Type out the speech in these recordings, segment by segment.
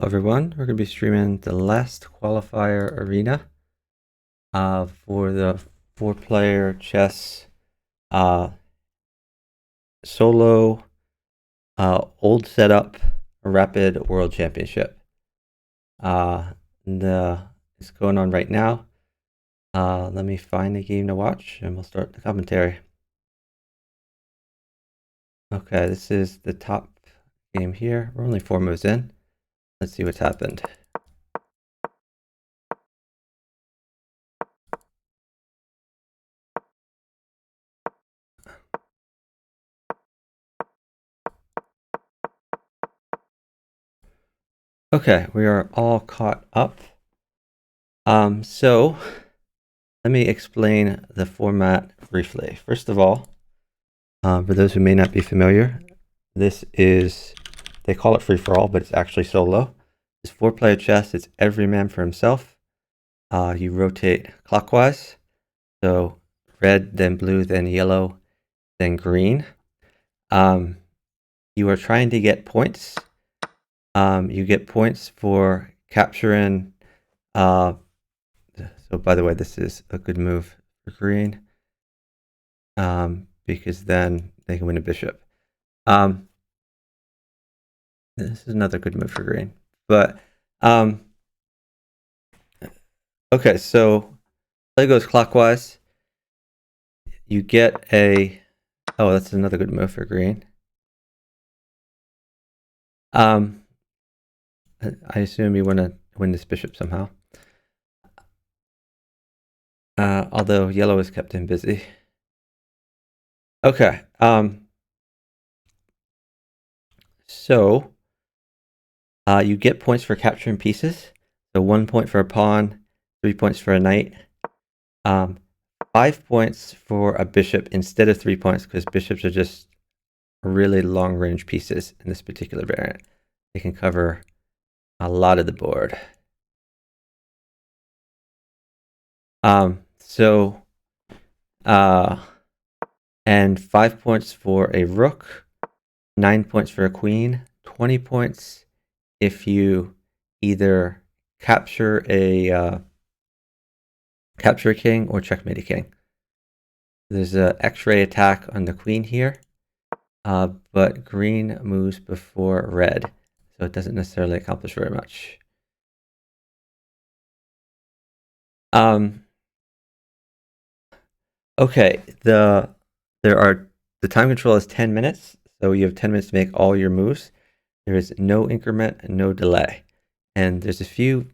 Everyone, we're going to be streaming the last qualifier arena for the 4-player chess solo old setup rapid world championship. It's going on right now. Let me find the game to watch and we'll start the commentary. Okay, this is the top game here. We're only 4 moves in. Let's see what's happened. Okay, we are all caught up. So let me explain the format briefly. First of all, for those who may not be familiar, this is, they call it free-for-all, but it's actually solo. It's 4-player chess. It's every man for himself. You rotate clockwise. So red, then blue, then yellow, then green. You are trying to get points. You get points for capturing. So by the way, this is a good move for green. Because then they can win a bishop. This is another good move for green. But okay, so play goes clockwise. You get a, oh, that's another good move for green. I assume you want to win this bishop somehow. Although yellow is kept him busy. Okay. So you get points for capturing pieces. So 1 point for a pawn, 3 points for a knight, 5 points for a bishop instead of 3 points, because bishops are just really long range pieces in this particular variant. They can cover a lot of the board. And 5 points for a rook, 9 points for a queen, 20 points if you either capture a king or checkmate a king. There's an X-ray attack on the queen here, but green moves before red, so it doesn't necessarily accomplish very much. Okay, the time control is 10 minutes, so you have 10 minutes to make all your moves. There is no increment and no delay. And there's a few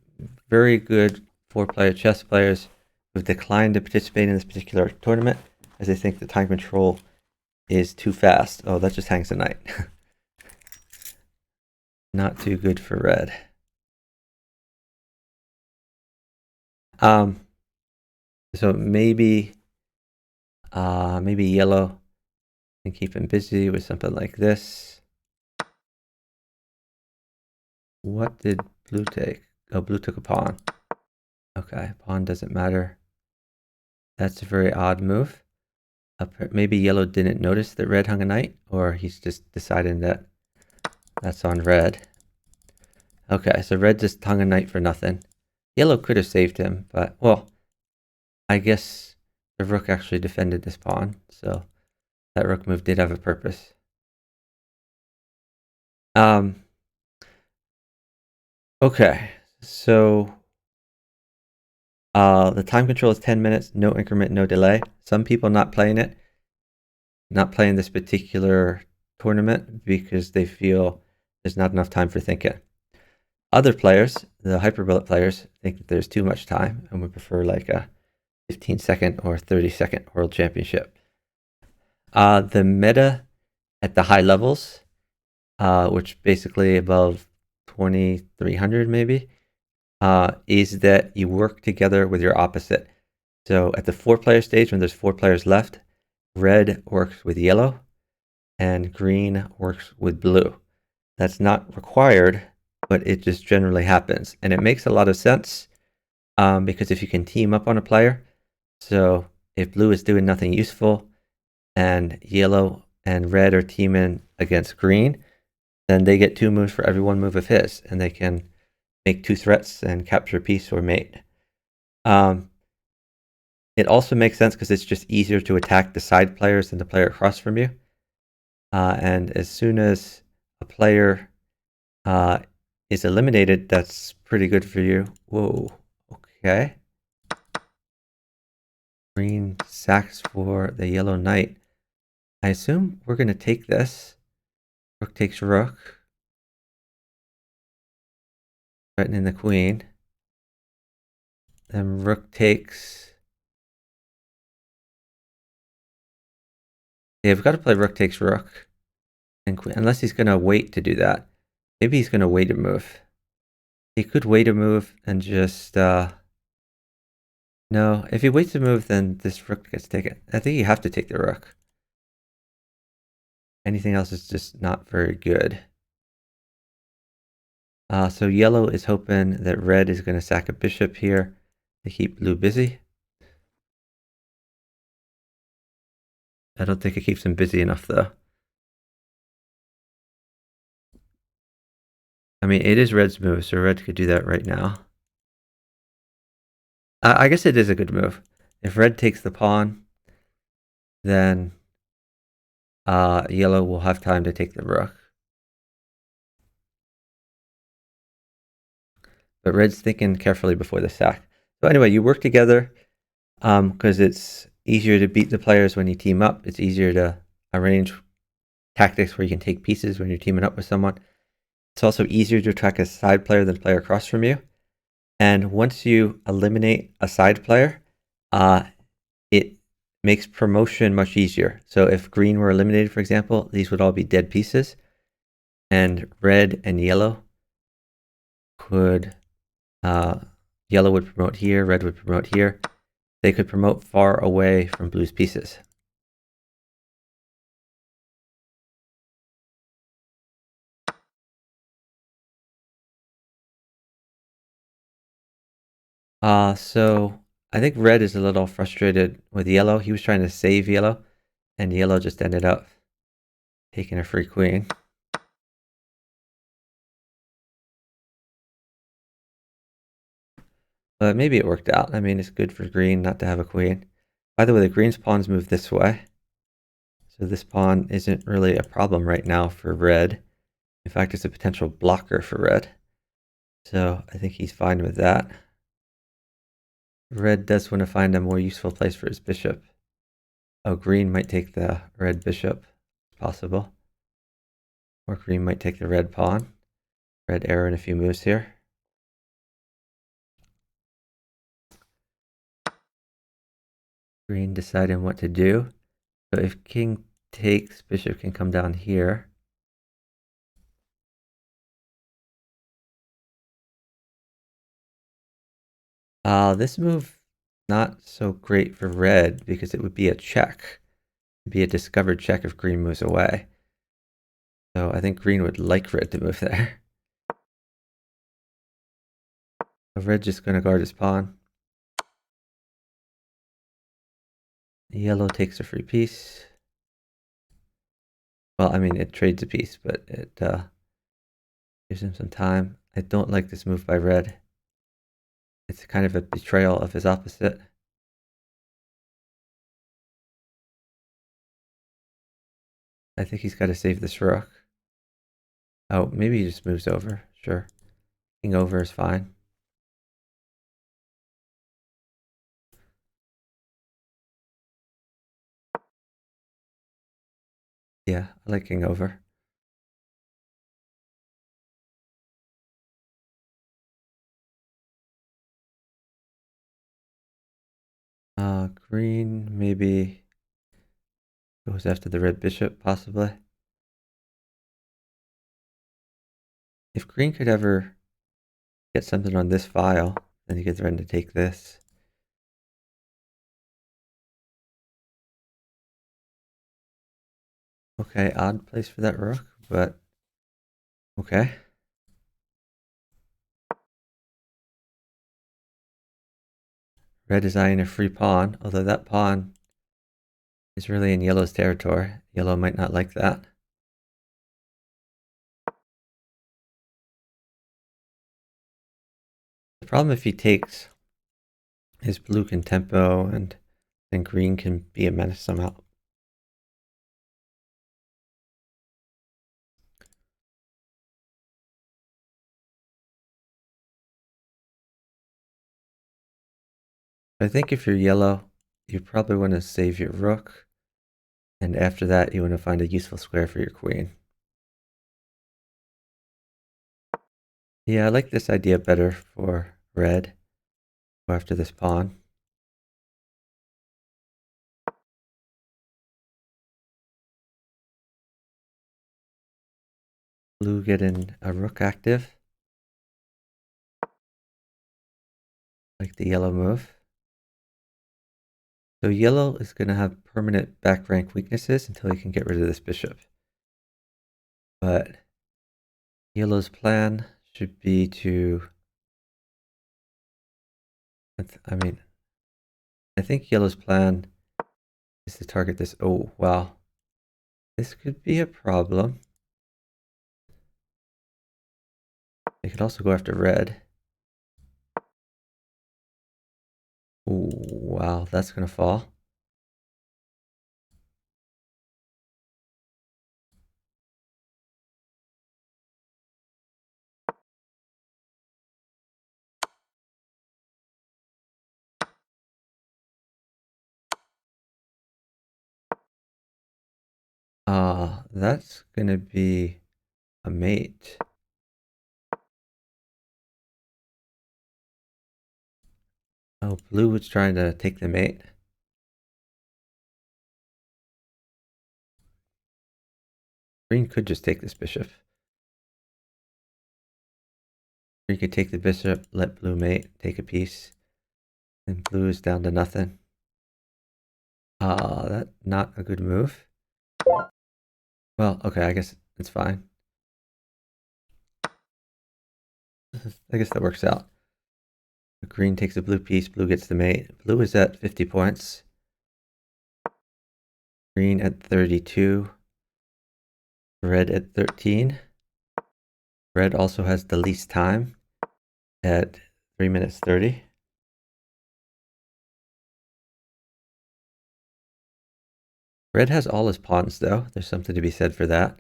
very good 4-player chess players who've declined to participate in this particular tournament as they think the time control is too fast. Oh, that just hangs a knight. Not too good for red. So maybe yellow can keep him busy with something like this. What did blue take? Oh, blue took a pawn. Okay, pawn doesn't matter. That's a very odd move. Maybe yellow didn't notice that red hung a knight, or he's just deciding that that's on red. Okay, so red just hung a knight for nothing. Yellow could have saved him, but, well, I guess the rook actually defended this pawn, so that rook move did have a purpose. Okay, so the time control is 10 minutes, no increment, no delay. Some people not playing this particular tournament because they feel there's not enough time for thinking. Other players, the hyperbullet players, think that there's too much time and would prefer like a 15-second or 30-second world championship. The meta at the high levels, which basically above 2300 maybe, is that you work together with your opposite. So at the 4-player stage, when there's 4 players left, red works with yellow and green works with blue. That's not required, but it just generally happens. And it makes a lot of sense because if you can team up on a player, so if blue is doing nothing useful and yellow and red are teaming against green, then they get 2 moves for every 1 move of his, and they can make 2 threats and capture a piece or mate. It also makes sense because it's just easier to attack the side players than the player across from you. And as soon as a player is eliminated, that's pretty good for you. Whoa, okay. Green sacks for the yellow knight. I assume we're going to take this. Rook takes rook. Threatening the queen. Then rook takes... Yeah, we've got to play rook takes rook. And queen, unless he's going to wait to do that. Maybe he's going to wait a move. He could wait a move and just... No, if he waits a move, then this rook gets taken. I think you have to take the rook. Anything else is just not very good. So yellow is hoping that red is going to sack a bishop here to keep blue busy. I don't think it keeps him busy enough, though. I mean, it is red's move, so red could do that right now. I guess it is a good move. If red takes the pawn, then yellow will have time to take the rook. But red's thinking carefully before the sack. So anyway, you work together because it's easier to beat the players when you team up. It's easier to arrange tactics where you can take pieces when you're teaming up with someone. It's also easier to attack a side player than a player across from you. And once you eliminate a side player, it makes promotion much easier. So if green were eliminated, for example, these would all be dead pieces. And red and yellow could... yellow would promote here, red would promote here. They could promote far away from blue's pieces. So I think red is a little frustrated with yellow. He was trying to save yellow, and yellow just ended up taking a free queen. But maybe it worked out. I mean, it's good for green not to have a queen. By the way, the green's pawns move this way. So this pawn isn't really a problem right now for red. In fact, it's a potential blocker for red. So I think he's fine with that. Red does want to find a more useful place for his bishop. Oh, green might take the red bishop. It's possible. Or green might take the red pawn. Red error in a few moves here. Green deciding what to do. So if king takes, bishop can come down here. This move not so great for red because it would be a check. It'd be a discovered check if green moves away. So I think green would like red to move there. So red's just going to guard his pawn. Yellow takes a free piece. Well, I mean, it trades a piece, but it gives him some time. I don't like this move by red. It's kind of a betrayal of his opposite. I think he's got to save this rook. Oh, maybe he just moves over. Sure. King over is fine. Yeah, I like king over. Green maybe goes after the red bishop, possibly. If green could ever get something on this file, then he could threaten to take this. Okay, odd place for that rook, but okay. Red is eyeing a free pawn, although that pawn is really in yellow's territory. Yellow might not like that. The problem if he takes is blue can tempo and then green can be a menace somehow. I think if you're yellow, you probably want to save your rook, and after that you want to find a useful square for your queen. Yeah, I like this idea better for red. Go after this pawn. Blue getting a rook active. Like the yellow move. So yellow is going to have permanent back rank weaknesses until he can get rid of this bishop. But yellow's plan should be to, I think yellow's plan is to target this. Oh, wow. This could be a problem. They could also go after red. Oh, wow, that's going to fall. That's going to be a mate. Oh, blue was trying to take the mate. Green could just take this bishop. Green could take the bishop, let blue mate, take a piece. And blue is down to nothing. That's not a good move. Well, okay, I guess it's fine. I guess that works out. Green takes a blue piece, blue gets the mate. Blue is at 50 points. Green at 32. Red at 13. Red also has the least time at 3 minutes 30. Red has all his pawns though. There's something to be said for that.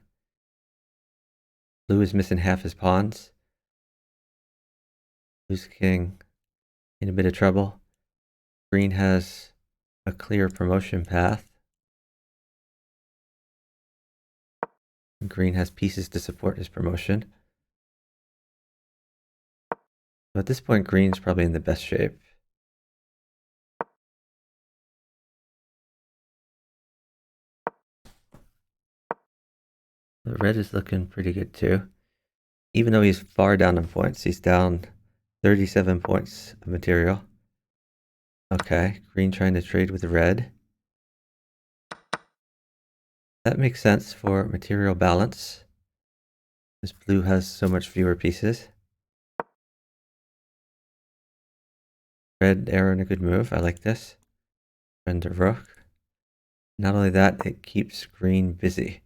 Blue is missing half his pawns. Blue's king in a bit of trouble. Green has a clear promotion path. Green has pieces to support his promotion. So at this point, green's probably in the best shape. The red is looking pretty good too. Even though he's far down in points, he's down 37 points of material. Okay, green trying to trade with red. That makes sense for material balance. This blue has so much fewer pieces. Red arrow and a good move. I like this. And a rook. Not only that, it keeps green busy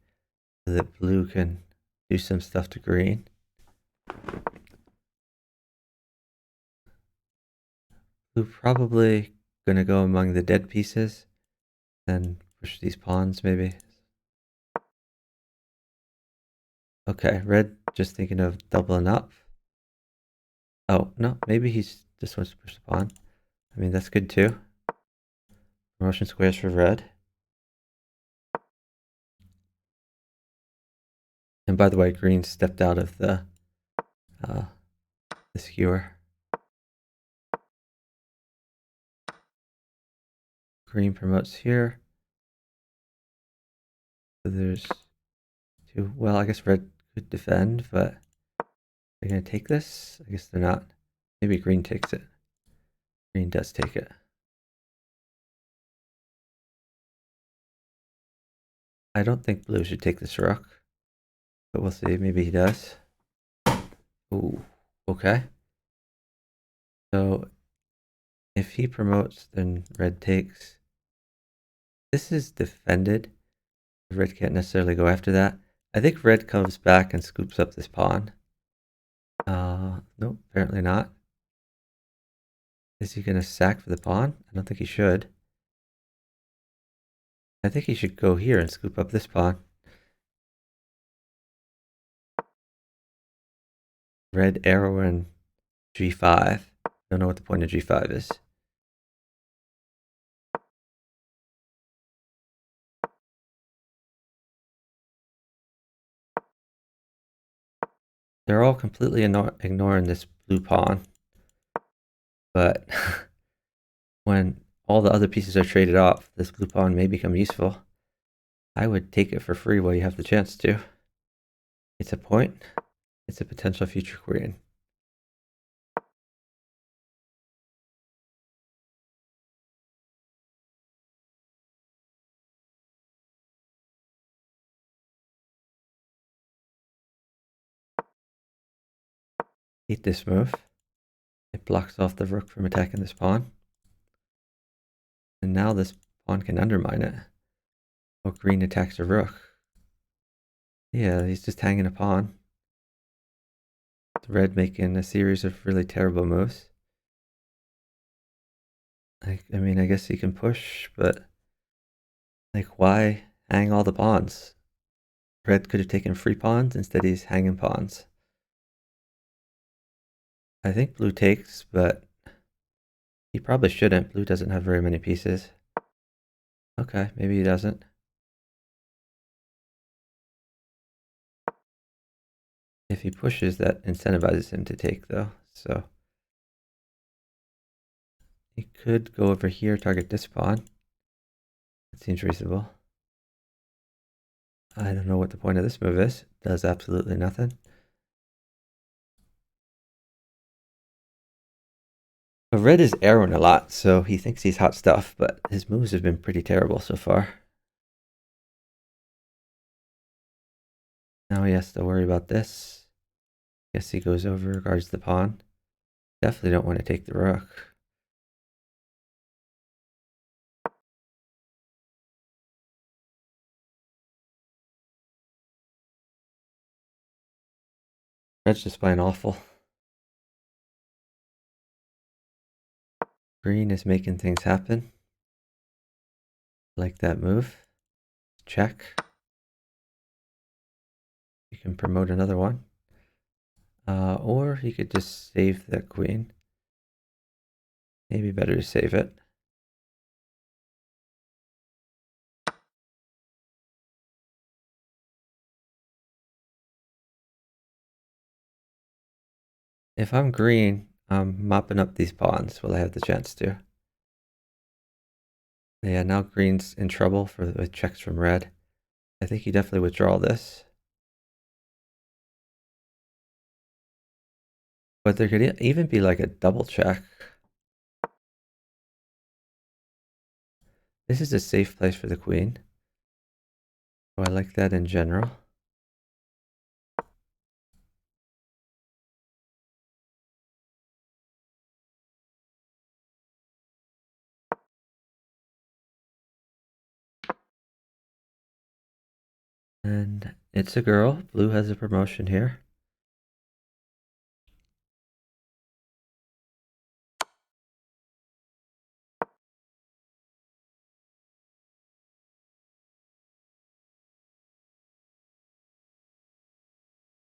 so that blue can do some stuff to green. Blue probably gonna go among the dead pieces, then push these pawns maybe. Okay, red just thinking of doubling up. Oh, no, maybe he's just wants to push the pawn. I mean, that's good too. Promotion squares for red. And by the way, green stepped out of the skewer. Green promotes here. So there's two. Well, I guess red could defend, but they're going to take this? I guess they're not. Maybe green takes it. Green does take it. I don't think blue should take this rook, but we'll see. Maybe he does. Ooh, okay. So if he promotes, then red takes. This is defended. Red can't necessarily go after that. I think red comes back and scoops up this pawn. Nope, apparently not. Is he going to sack for the pawn? I don't think he should. I think he should go here and scoop up this pawn. Red arrow and g5. Don't know what the point of g5 is. They're all completely ignoring this blue pawn. But when all the other pieces are traded off, this blue pawn may become useful. I would take it for free while you have the chance to. It's a point. It's a potential future queen. Hate this move. It blocks off the rook from attacking this pawn. And now this pawn can undermine it. Oh, green attacks a rook. Yeah, he's just hanging a pawn. Red making a series of really terrible moves. I mean, I guess he can push, but like, why hang all the pawns? Red could have taken free pawns, instead he's hanging pawns. I think blue takes, but he probably shouldn't. Blue doesn't have very many pieces. Okay, maybe he doesn't. If he pushes, that incentivizes him to take, though. So he could go over here, target this pawn. That seems reasonable. I don't know what the point of this move is. Does absolutely nothing. But red is arrowing a lot, so he thinks he's hot stuff, but his moves have been pretty terrible so far. Now he has to worry about this. Guess he goes over, guards the pawn. Definitely don't want to take the rook. Red's just playing awful. Green is making things happen. Like that move. Check. You can promote another one. Or he could just save that queen. Maybe better to save it. If I'm green, I'm mopping up these pawns while I have the chance to. Yeah, now green's in trouble with checks from red. I think you definitely withdraw this. But there could even be like a double check. This is a safe place for the queen. So I like that in general. And it's a girl. Blue has a promotion here.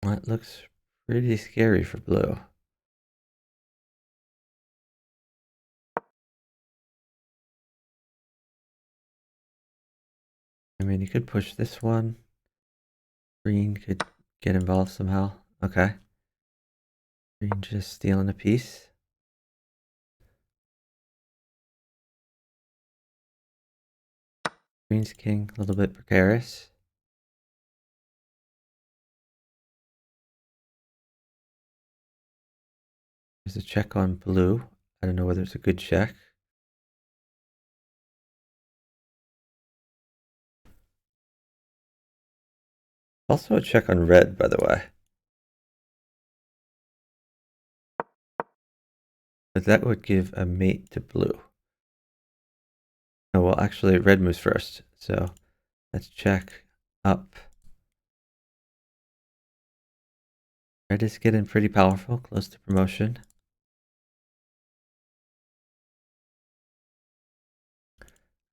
That looks pretty scary for blue. I mean, you could push this one. Green could get involved somehow. Okay. Green just stealing a piece. Green's king, a little bit precarious. There's a check on blue. I don't know whether it's a good check. Also a check on red, by the way. But that would give a mate to blue. Oh, well, actually, red moves first. So let's check up. Red is getting pretty powerful, close to promotion.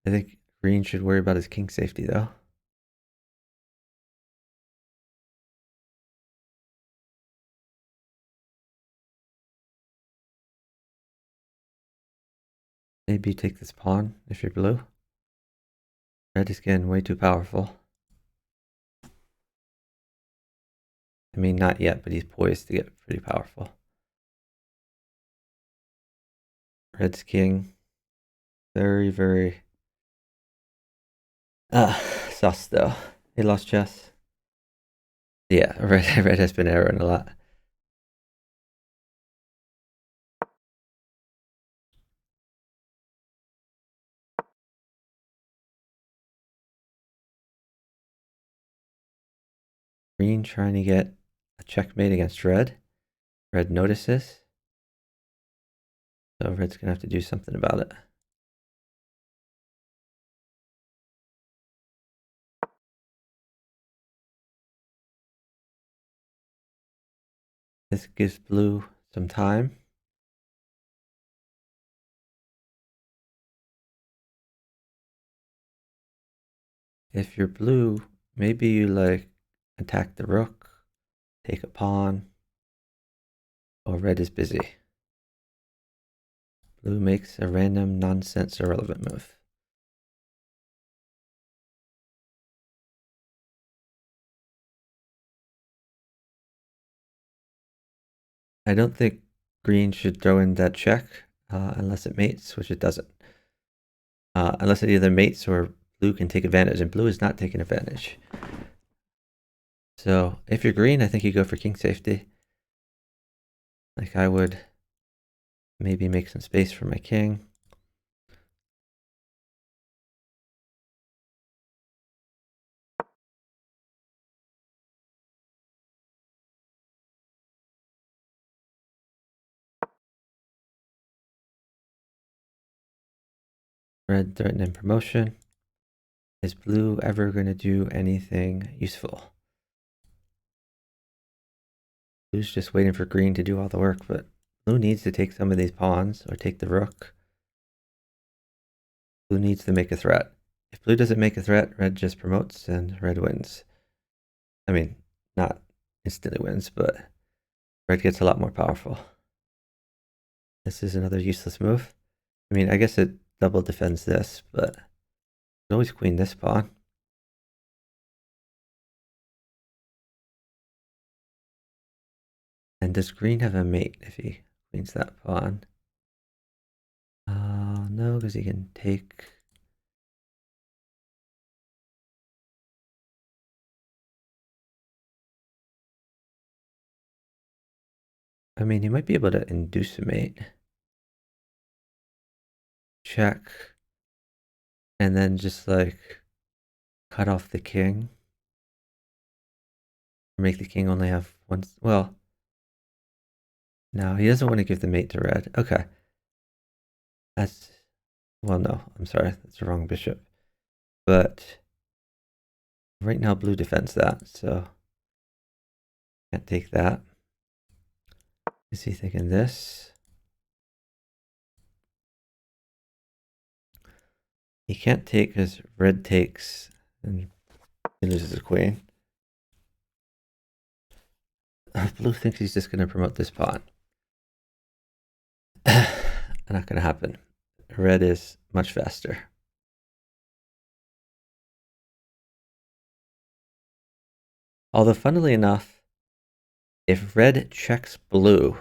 I think green should worry about his king safety, though. Maybe you take this pawn if you're blue. Red is getting way too powerful. I mean, not yet, but he's poised to get pretty powerful. Red's king. Very, very sus though. He lost chess. Yeah, red has been erroring a lot. Green trying to get a checkmate against red. Red notices. So red's gonna have to do something about it. This gives blue some time. If you're blue, maybe you like attack the rook, take a pawn. Oh, red is busy. Blue makes a random, nonsense, irrelevant move. I don't think green should throw in that check unless it mates, which it doesn't. Unless it either mates or blue can take advantage, and blue is not taking advantage. So if you're green, I think you go for king safety. Like I would maybe make some space for my king. Red threatening promotion. Is blue ever going to do anything useful? Blue's just waiting for green to do all the work, but blue needs to take some of these pawns or take the rook. Blue needs to make a threat. If blue doesn't make a threat, red just promotes and red wins. I mean, not instantly wins, but red gets a lot more powerful. This is another useless move. I mean, I guess it double defends this, but could always queen this pawn. And does green have a mate if he queens that pawn? No, because he can take. I mean, he might be able to induce a mate. Check. And then just like cut off the king. Or make the king only have one. Well, no, he doesn't want to give the mate to red. Okay. That's. Well, no, I'm sorry. That's the wrong bishop. But right now, blue defends that, so can't take that. Is he thinking this? He can't take because red takes and he loses his queen. Blue thinks he's just going to promote this pawn. Not going to happen. Red is much faster. Although, funnily enough, if red checks blue,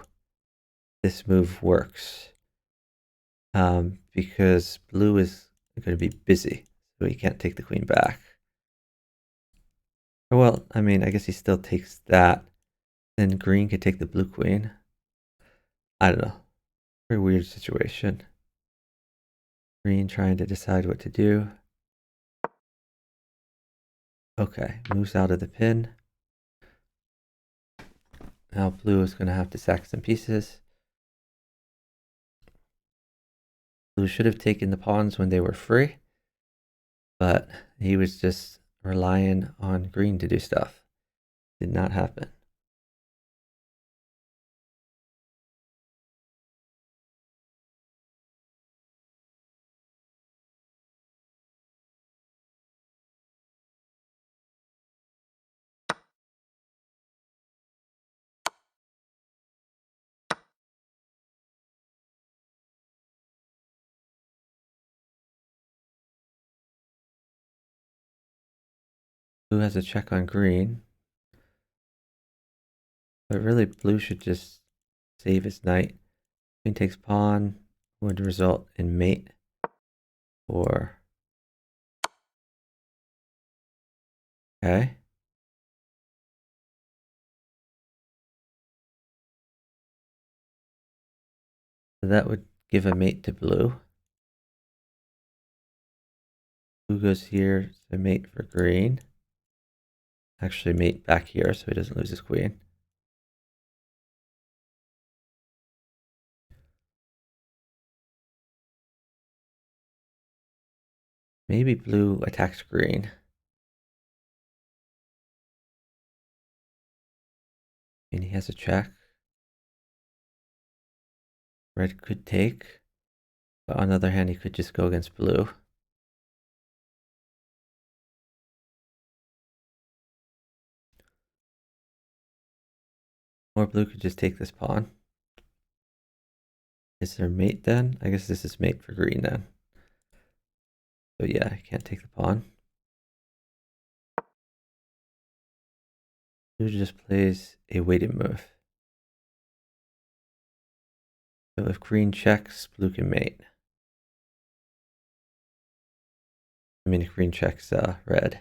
this move works. Because blue is going to be busy, so he can't take the queen back. Well, I mean, I guess he still takes that. Then green could take the blue queen. I don't know. Very weird situation. Green trying to decide what to do. Okay, moves out of the pin. Now blue is going to have to sack some pieces. Blue should have taken the pawns when they were free, but he was just relying on green to do stuff. Did not happen. Blue has a check on green. But really, blue should just save his knight. Queen takes pawn would result in mate. Or okay. So that would give a mate to blue. Blue goes here to mate for green. Actually mate back here so he doesn't lose his queen. Maybe blue attacks green. And he has a check. Red could take. But on the other hand, he could just go against blue. Or blue could just take this pawn. Is there mate then? I guess this is mate for green then. So yeah, I can't take the pawn. Blue just plays a weighted move. So if green checks, blue can mate. I mean, if green checks red.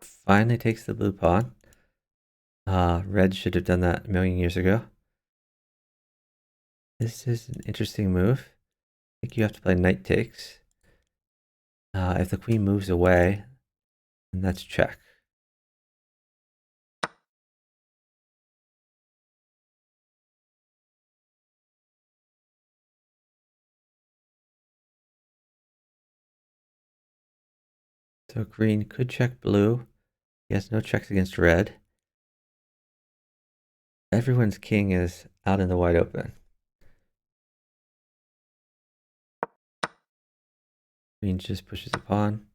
Finally takes the blue pawn. Red should have done that a million years ago. This is an interesting move. I think you have to play knight takes. If the queen moves away, then that's check. So green could check blue. He has no checks against red. Everyone's king is out in the wide open. Green just pushes a pawn.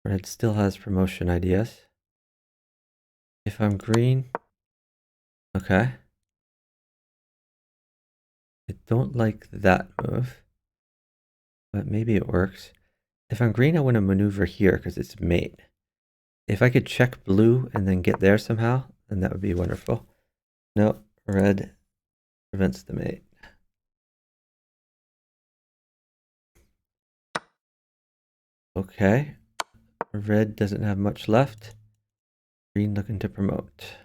Red still has promotion ideas. If I'm green, okay. I don't like that move, but maybe it works. If I'm green, I want to maneuver here because it's mate. If I could check blue and then get there somehow, then that would be wonderful. No, red prevents the mate. Okay, red doesn't have much left. Green looking to promote.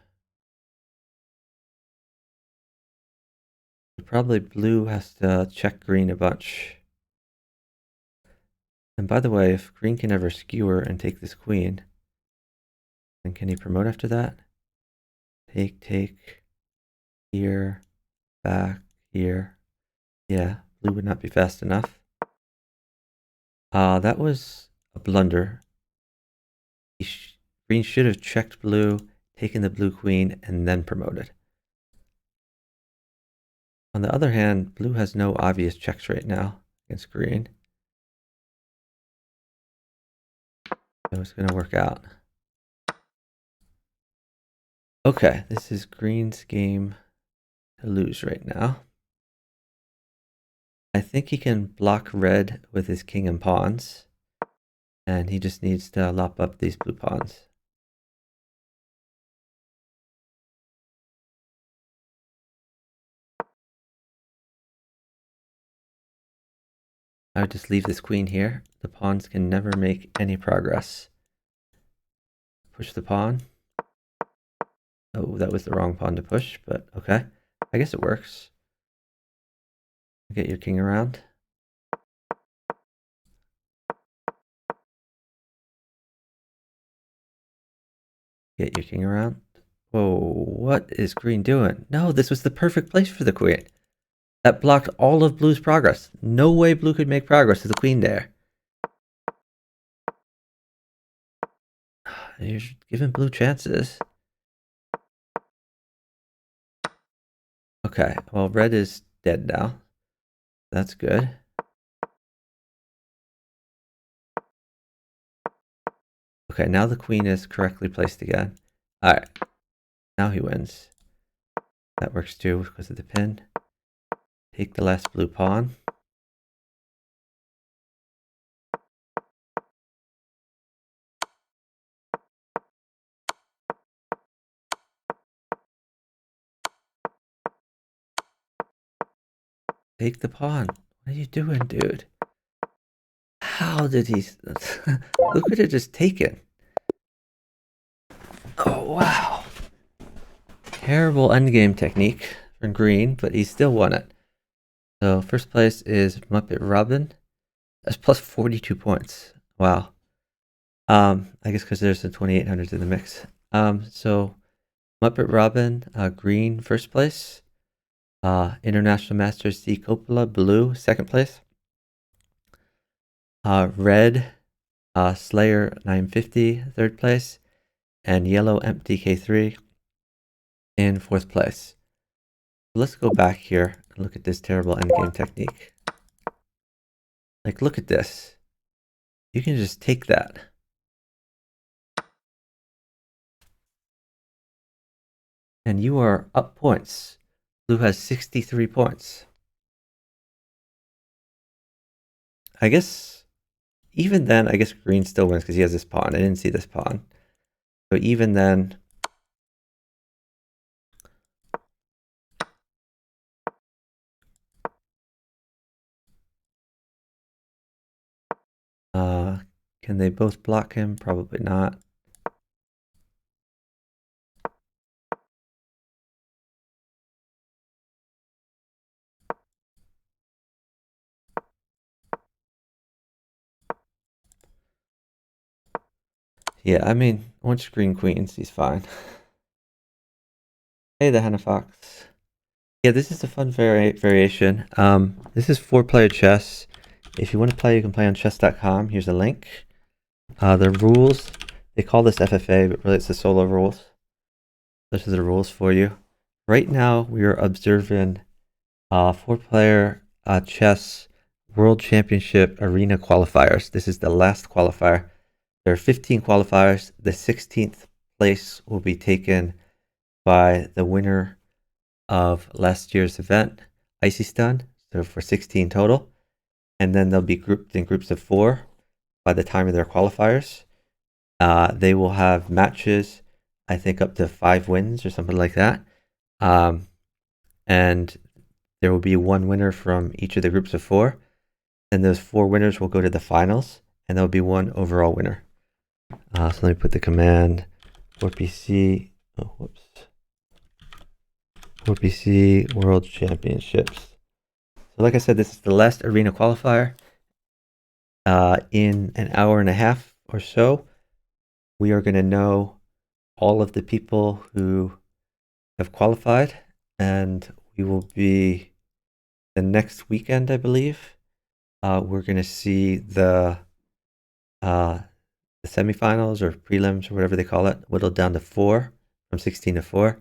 Probably blue has to check green a bunch. And by the way, if green can ever skewer and take this queen, then can he promote after that? Take, here, back, here. Yeah, blue would not be fast enough. That was a blunder. Green should have checked blue, taken the blue queen, and then promoted. On the other hand, blue has no obvious checks right now against green. So it's going to work out. Okay, this is green's game to lose right now. I think he can block red with his king and pawns. And he just needs to lop up these blue pawns. I would just leave this queen here. The pawns can never make any progress. Push the pawn. Oh, that was the wrong pawn to push, but okay. I guess it works. Get your king around. Get your king around. Whoa, what is green doing? No, this was the perfect place for the queen. That blocked all of blue's progress. No way blue could make progress with the queen there. You're giving blue chances. Okay, well, red is dead now. That's good. Okay, now the queen is correctly placed again. Alright, now he wins. That works too because of the pin. Take the last blue pawn. Take the pawn. What are you doing, dude? How did he... Who could have just taken? Oh, wow. Terrible endgame technique for green, but he still won it. So first place is Muppet Robin. That's plus 42 points. Wow. I guess because there's the 2800s in the mix. So Muppet Robin, green, first place. International Masters D Coppola, blue, second place. Red, Slayer 950, third place. And yellow, MTK3 in fourth place. Let's go back here and look at this terrible endgame technique. Like, look at this. You can just take that. And you are up points. Blue has 63 points. I guess, even then, I guess green still wins because he has this pawn. I didn't see this pawn. So even then, can they both block him? Probably not. Yeah, I mean, once green queens, he's fine. Hey, the Henna Fox. Yeah, this is a fun variation. This is 4-player chess. If you want to play, you can play on chess.com. Here's a link. The rules, they call this FFA, but really it's the solo rules. This is the rules for you. Right now, we are observing 4-player chess World Championship Arena qualifiers. This is the last qualifier. There are 15 qualifiers. The 16th place will be taken by the winner of last year's event, Icy Stun, so for 16 total. And then they'll be grouped in groups of 4 by the time of their qualifiers. They will have matches, I think up to 5 wins or something like that. And there will be 1 winner from each of the groups of 4. And those 4 winners will go to the finals, and there'll be 1 overall winner. So let me put the command 4PC, for PC World Championships. So like I said, this is the last arena qualifier. In an hour and a half or so, we are going to know all of the people who have qualified, and we will be the next weekend, I believe. We're going to see the semifinals or prelims or whatever they call it, whittled down to 4, from 16 to 4.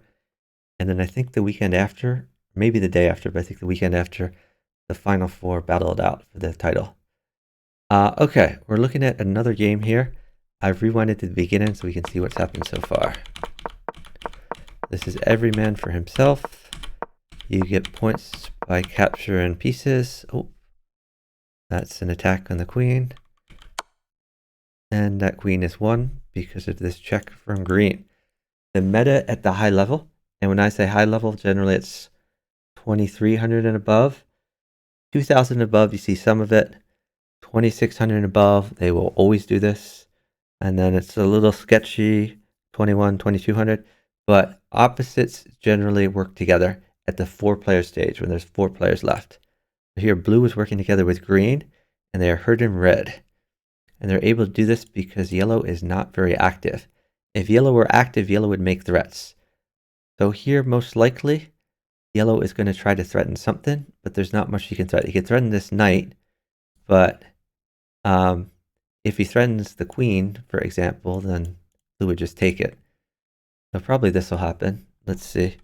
And then I think the weekend after, maybe the day after, but I think the weekend after, the final 4 battle it out for the title. Okay, we're looking at another game here. I've rewinded to the beginning so we can see what's happened so far. This is every man for himself. You get points by capturing pieces. Oh, that's an attack on the queen. And that queen is won because of this check from green. The meta at the high level, and when I say high level, generally it's 2300 and above. 2000 and above, you see some of it. 2600 and above, they will always do this. And then it's a little sketchy, 21, 2200. But opposites generally work together at the 4-player stage when there's 4 players left. Here, blue is working together with green, and they are hurting red. And they're able to do this because yellow is not very active. If yellow were active, yellow would make threats. So here, most likely, yellow is going to try to threaten something, but there's not much he can threaten. He can threaten this knight, but if he threatens the queen, for example, then blue would just take it. So probably this will happen. Let's see.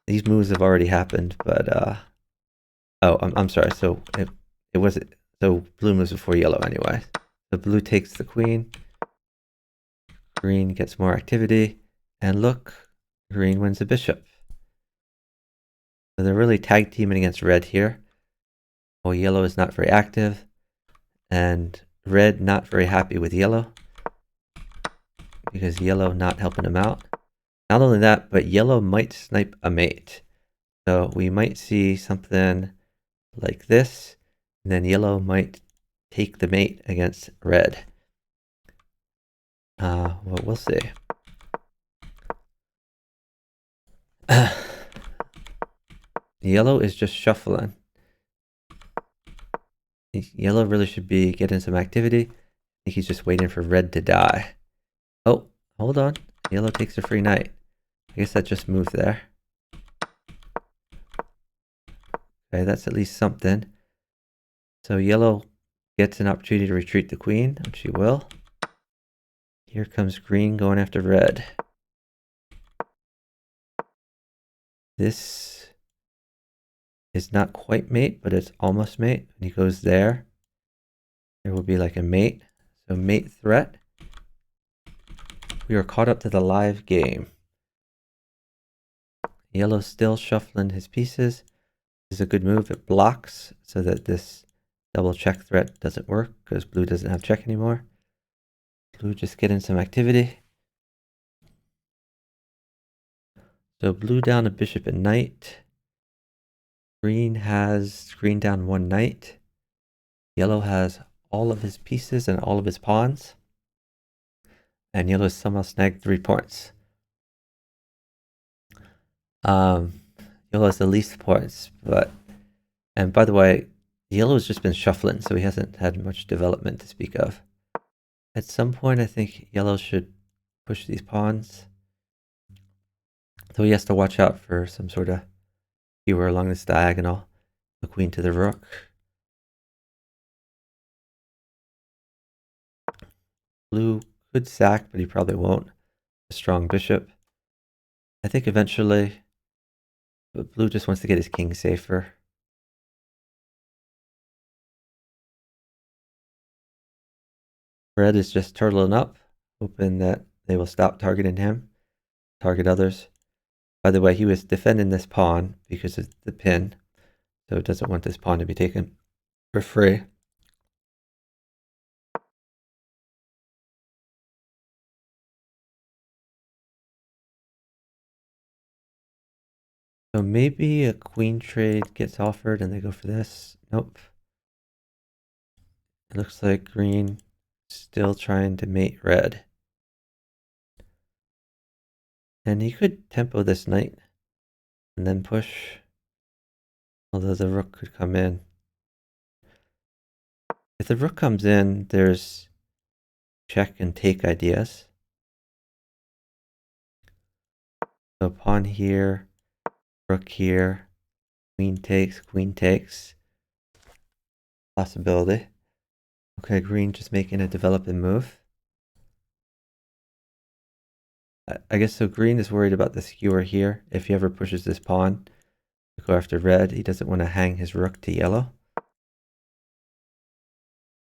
These moves have already happened, but oh, I'm sorry. So it was so blue moves before yellow anyway. So blue takes the queen. Green gets more activity, and look, green wins the bishop. So they're really tag teaming against red here. Well, yellow is not very active, and red not very happy with yellow because yellow not helping him out. Not only that, but yellow might snipe a mate. So we might see something like this, and then yellow might take the mate against red. Well, we'll see. Yellow is just shuffling. Yellow really should be getting some activity. I think he's just waiting for red to die. Oh, hold on. Yellow takes a free knight. I guess that just moved there. Okay, that's at least something. So yellow gets an opportunity to retreat the queen, which she will. Here comes green going after red. This is not quite mate, but it's almost mate. When he goes there, there will be like a mate. So mate threat. We are caught up to the live game. Yellow's still shuffling his pieces. This is a good move. It blocks so that this double check threat doesn't work because blue doesn't have check anymore. Blue just getting some activity. So blue down a bishop and knight. Green has green down one knight. Yellow has all of his pieces and all of his pawns. And yellow somehow snagged 3 points. Yellow has the least points, and by the way, yellow has just been shuffling, so he hasn't had much development to speak of. At some point, I think yellow should push these pawns. Though he has to watch out for some sort of skewer along this diagonal. The queen to the rook. Blue could sack, but he probably won't. A strong bishop. I think eventually, but blue just wants to get his king safer. Red is just turtling up, hoping that they will stop targeting him, target others. By the way, he was defending this pawn because of the pin, so it doesn't want this pawn to be taken for free. So maybe a queen trade gets offered and they go for this. Nope. It looks like green still trying to mate red. And he could tempo this knight and then push, although the rook could come in. If the rook comes in, there's check and take ideas. So pawn here, rook here, queen takes. Possibility. Okay, green just making a developing move. I guess so green is worried about the skewer here. If he ever pushes this pawn to go after red, he doesn't want to hang his rook to yellow.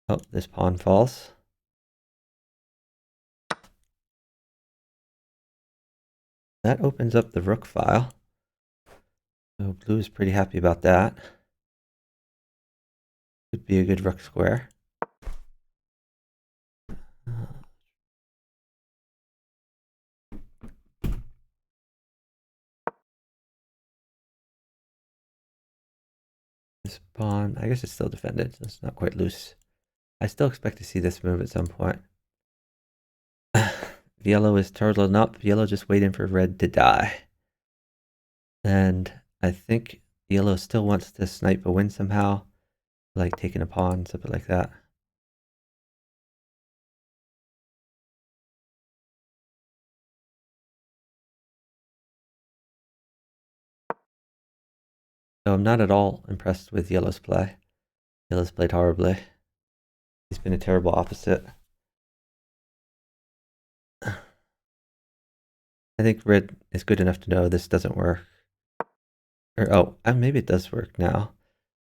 Oh, this pawn falls. That opens up the rook file. So blue is pretty happy about that. Could be a good rook square. This pawn, I guess it's still defended, so it's not quite loose. I still expect to see this move at some point. Yellow is turtling up. Yellow just waiting for red to die. And I think yellow still wants to snipe a win somehow, like taking a pawn, something like that. So I'm not at all impressed with yellow's play. Yellow's played horribly. He's been a terrible opposite. I think red is good enough to know this doesn't work. Or, oh, maybe it does work now.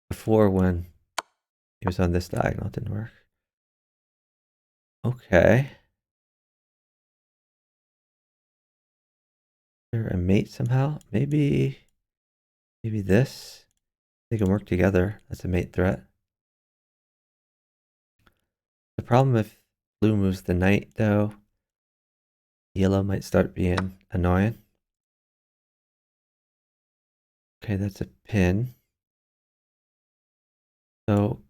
Before, when he was on this diagonal, it didn't work. Okay. Is there a mate somehow? Maybe Maybe this? They can work together as a mate threat. The problem if blue moves the knight, though, yellow might start being annoying. Okay, that's a pin. So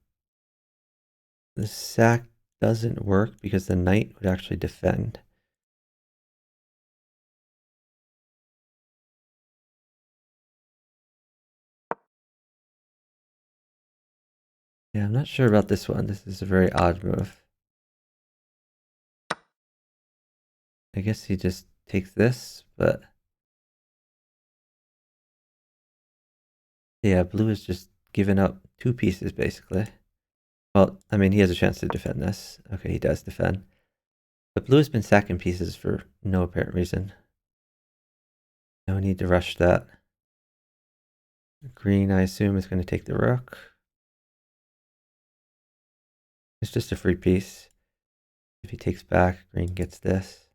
the sack doesn't work because the knight would actually defend. Yeah, I'm not sure about this one. This is a very odd move. I guess he just takes this, but yeah, blue is just giving up 2 pieces basically. Well, I mean, he has a chance to defend this. Okay, he does defend. But blue has been sacking pieces for no apparent reason. No need to rush that. Green, I assume, is going to take the rook. It's just a free piece. If he takes back, green gets this.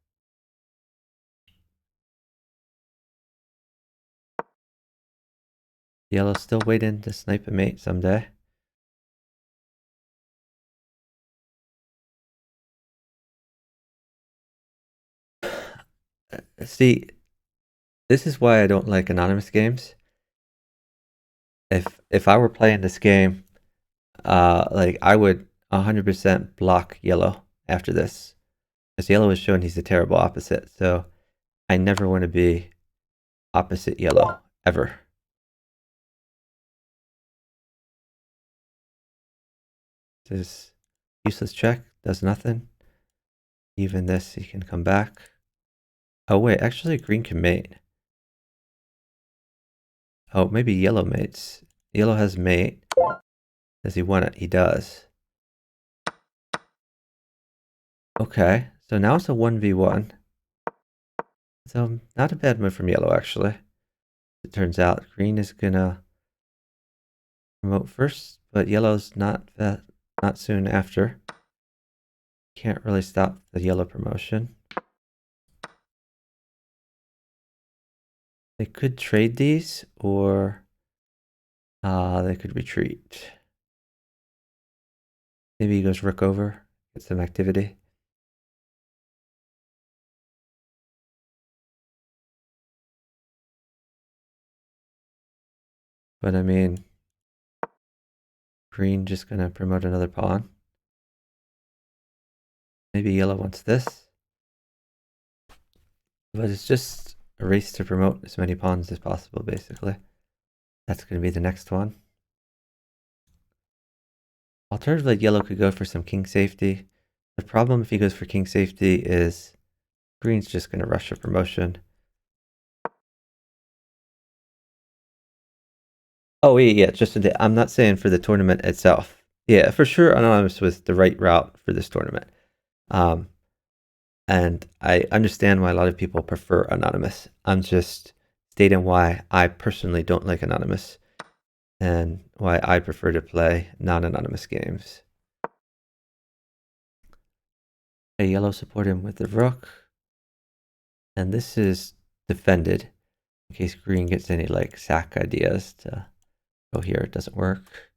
Yellow's still waiting to snipe a mate someday. See, this is why I don't like anonymous games. If I were playing this game, like I would 100% block yellow after this, because yellow is showing he's a terrible opposite. So I never want to be opposite yellow ever. This useless check does nothing. Even this, he can come back. Oh wait, actually green can mate. Oh, maybe yellow mates. Yellow has mate. Does he want it? He does. Okay, so now it's a 1v1. So not a bad move from yellow, actually. It turns out green is gonna promote first, but yellow's not soon after. Can't really stop the yellow promotion. They could trade these, or they could retreat. Maybe he goes rook over, get some activity. But I mean, green just gonna promote another pawn. Maybe yellow wants this. But it's just a race to promote as many pawns as possible, basically. That's gonna be the next one. Alternatively, yellow could go for some king safety. The problem if he goes for king safety is green's just gonna rush a promotion. Oh yeah, just I'm not saying for the tournament itself. Yeah, for sure, anonymous was the right route for this tournament. And I understand why a lot of people prefer anonymous. I'm just stating why I personally don't like anonymous and why I prefer to play non-anonymous games. A yellow support him with the rook, and this is defended in case green gets any like sack ideas to go here. It doesn't work.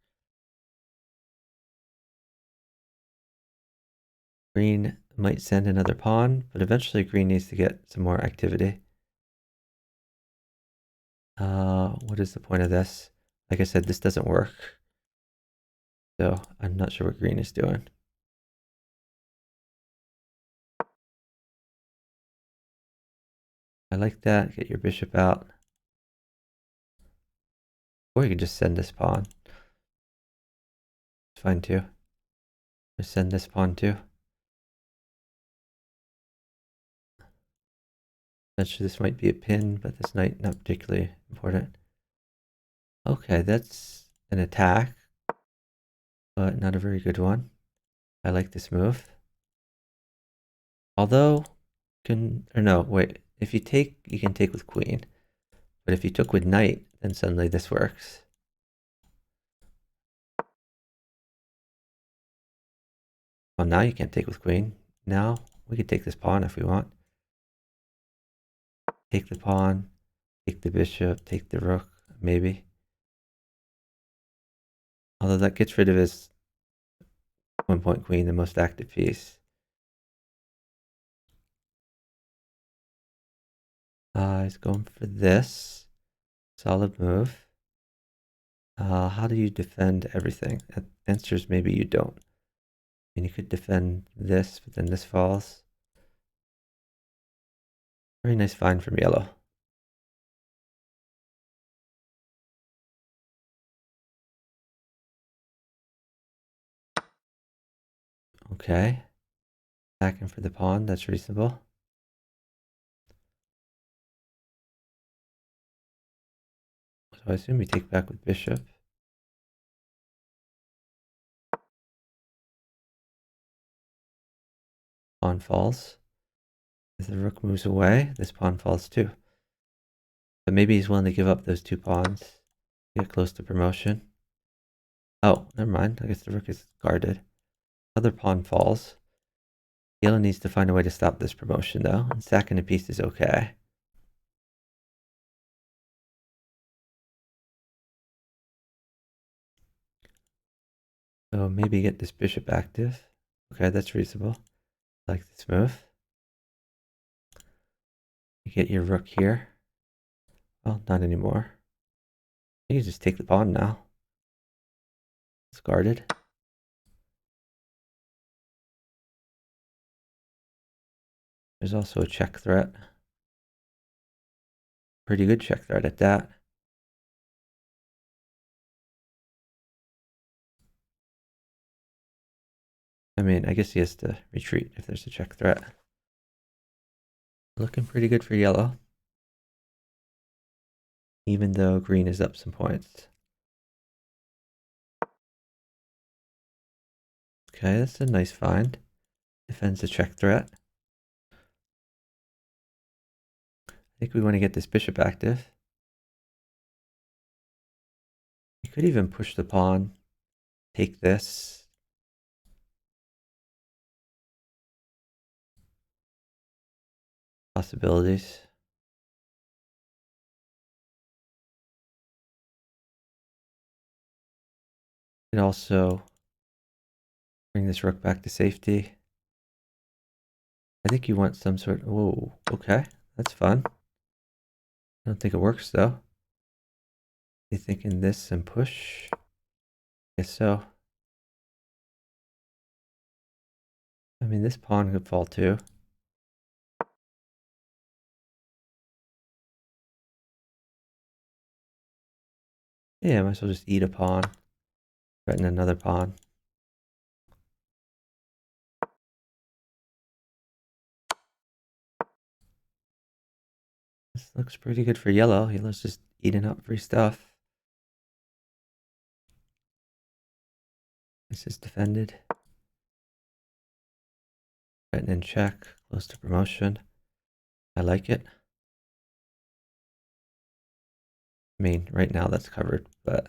Green might send another pawn, but eventually green needs to get some more activity. What is the point of this? Like I said, this doesn't work. So I'm not sure what green is doing. I like that. Get your bishop out. Or you can just send this pawn. It's fine too. Just send this pawn too. Actually, this might be a pin, but this knight not particularly important. Okay, that's an attack, but not a very good one. I like this move. Although, wait. If you take, you can take with queen. But if you took with knight, then suddenly this works. Well, now you can't take with queen. Now we could take this pawn if we want. Take the pawn, take the bishop, take the rook, maybe. Although that gets rid of his 1-point queen, the most active piece. He's going for this. Solid move. How do you defend everything? Answer is maybe you don't. And you could defend this, but then this falls. Very nice find from yellow. Okay. Attacking for the pawn, that's reasonable. So I assume we take back with bishop. Pawn falls. If the rook moves away, this pawn falls too. But maybe he's willing to give up those 2 pawns. Get close to promotion. Oh, never mind. I guess the rook is guarded. Other pawn falls. Yellow needs to find a way to stop this promotion though, and sacking a piece is okay. So maybe get this bishop active. Okay, that's reasonable. I like this move. You get your rook here. Well, not anymore. You can just take the pawn now. It's guarded. There's also a check threat. Pretty good check threat at that. I mean, I guess he has to retreat if there's a check threat. Looking pretty good for yellow. Even though green is up some points. Okay, that's a nice find. Defends the check threat. I think we want to get this bishop active. You could even push the pawn, take this. Possibilities. You could also bring this rook back to safety. I think you want some sort of, whoa, okay, that's fun. I don't think it works though. You thinking this and push? Guess so. I mean, this pawn could fall too. Yeah, I might as well just eat a pawn. Threaten another pawn. This looks pretty good for yellow. Yellow's just eating up free stuff. This is defended. Threaten and check. Close to promotion. I like it. I mean, right now that's covered, but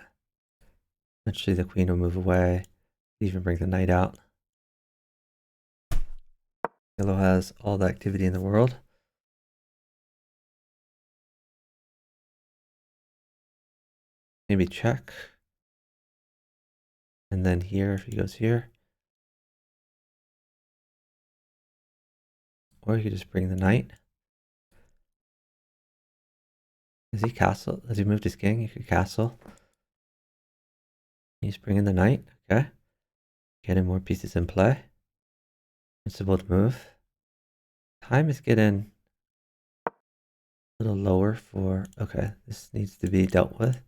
eventually the queen will move away. Even bring the knight out. Yellow has all the activity in the world. Maybe check. And then here, if he goes here. Or you could just bring the knight. Is he castle? Has he moved his king? You could castle. He's bringing the knight. Okay. Getting more pieces in play. Principled move. Time is getting a little lower for... Okay, this needs to be dealt with.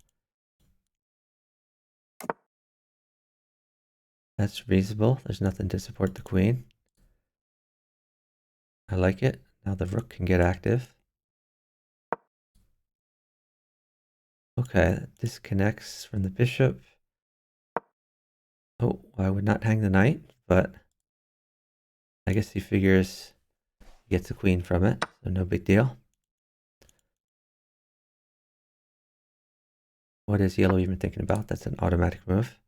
That's reasonable. There's nothing to support the queen. I like it. Now the rook can get active. Okay, that disconnects from the bishop. Oh, I would not hang the knight, but I guess he figures he gets a queen from it, so no big deal. What is yellow even thinking about? That's an automatic move.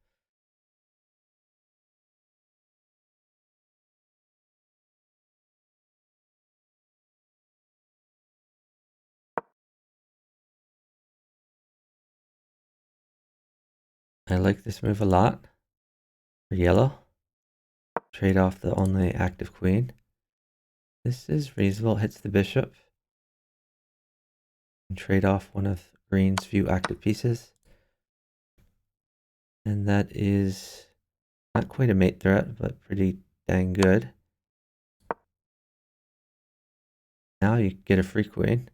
I like this move a lot. For yellow, trade off the only active queen. This is reasonable, hits the bishop. And trade off one of green's few active pieces. And that is not quite a mate threat, but pretty dang good. Now you get a free queen.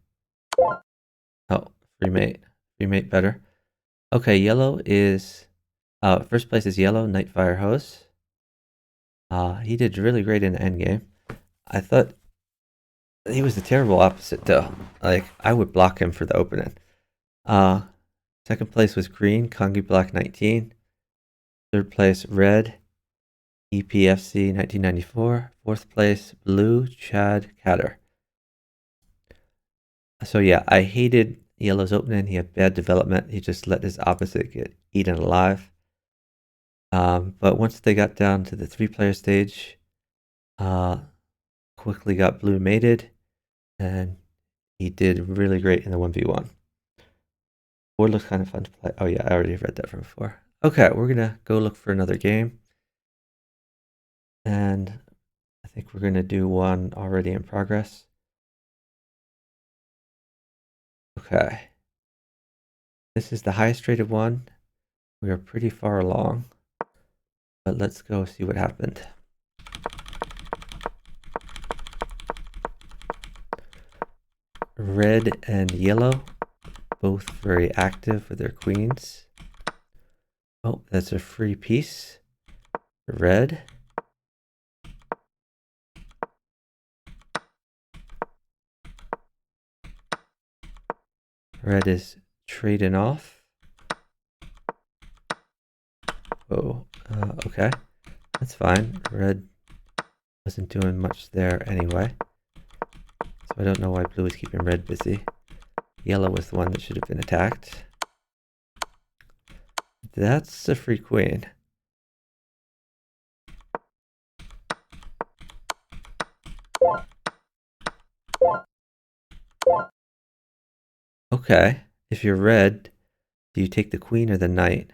Oh, free mate. Free mate better. Okay, yellow is... first place is yellow, Knight Fire Hose. He did really great in the endgame. I thought he was the terrible opposite, though. Like, I would block him for the opening. Second place was green, Kongi Black 19. Third place, red, EPFC 1994. Fourth place, blue, Chad Catter. So yeah, I hated yellow's opening. He had bad development. He just let his opposite get eaten alive. But once they got down to the 3-player stage, quickly got blue mated, and he did really great in the 1v1. Board looks kind of fun to play. Oh yeah, I already read that from before. Okay, we're gonna go look for another game. And I think we're gonna do one already in progress. Okay. This is the highest rated one. We are pretty far along. But let's go see what happened. Red and yellow, both very active with their queens. Oh, that's a free piece. Red. Red is trading off. Oh, okay. That's fine. Red wasn't doing much there anyway. So I don't know why blue is keeping red busy. Yellow was the one that should have been attacked. That's a free queen. Okay, if you're red, do you take the queen or the knight?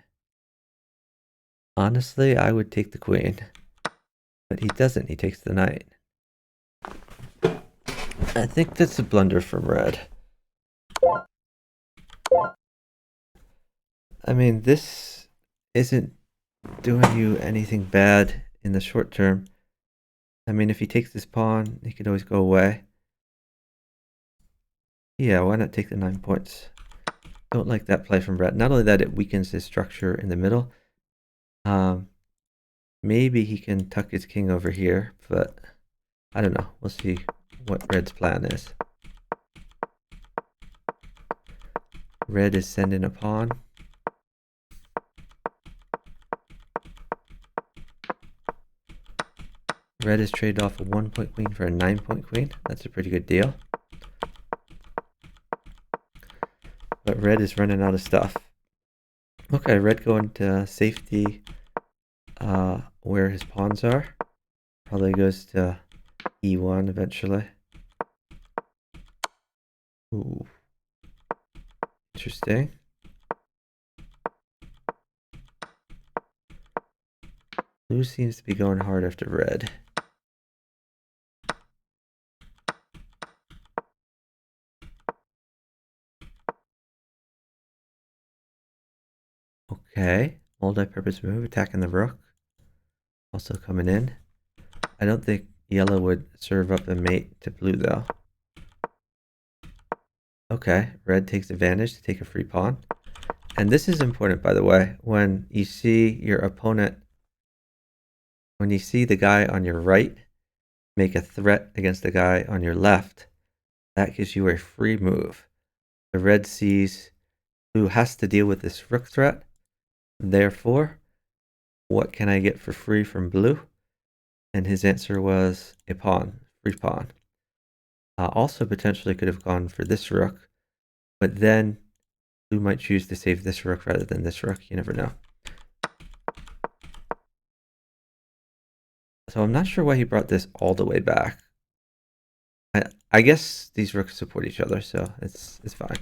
Honestly, I would take the queen. But he doesn't, he takes the knight. I think that's a blunder from red. I mean, this isn't doing you anything bad in the short term. I mean, if he takes this pawn, he could always go away. Yeah, why not take the 9 points? Don't like that play from red. Not only that, it weakens his structure in the middle. Maybe he can tuck his king over here, but I don't know. We'll see what red's plan is. Red is sending a pawn. Red has traded off a 1-point queen for a 9-point queen. That's a pretty good deal. But red is running out of stuff. Okay, red going to safety where his pawns are. Probably goes to e1 eventually. Ooh. Interesting. Blue seems to be going hard after red. Okay, multi-purpose move, attacking the rook. Also coming in. I don't think yellow would serve up a mate to blue though. Okay, red takes advantage to take a free pawn. And this is important, by the way, when you see your opponent, when you see the guy on your right make a threat against the guy on your left, that gives you a free move. The red sees blue has to deal with this rook threat. Therefore, what can I get for free from blue? And his answer was a pawn, free pawn. Also potentially could have gone for this rook, but then blue might choose to save this rook rather than this rook. You never know. So I'm not sure why he brought this all the way back. I guess these rooks support each other, so it's fine.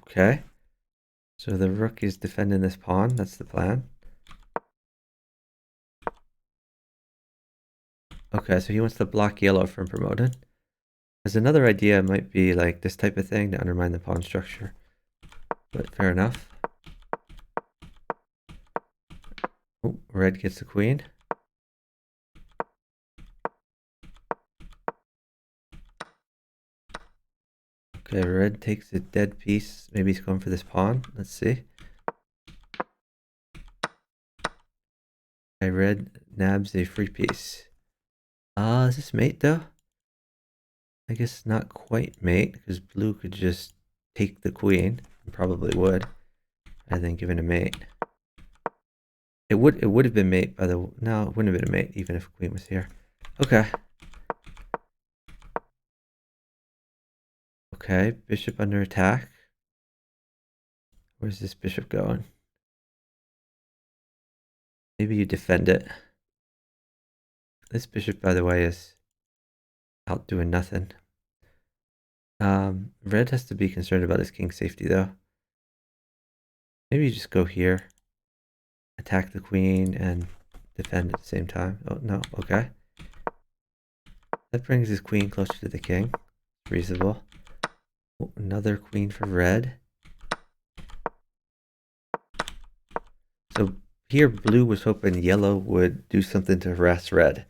Okay. So the rook is defending this pawn. That's the plan. Okay, so he wants to block yellow from promoting. There's another idea, might be like this type of thing to undermine the pawn structure. But fair enough. Oh, red gets the queen. Okay, red takes a dead piece. Maybe he's going for this pawn. Let's see. Okay, red nabs a free piece. Is this mate though? I guess not quite mate, because blue could just take the queen. Probably would. And then give it a mate. It would have been mate by the no, it wouldn't have been a mate even if queen was here. Okay. Okay, bishop under attack. Where's this bishop going? Maybe you defend it. This bishop, by the way, is out doing nothing. Red has to be concerned about his king's safety though. Maybe you just go here, attack the queen, and defend at the same time. Oh no, okay. That brings his queen closer to the king. Reasonable. Oh, another queen for red. So here blue was hoping yellow would do something to harass red.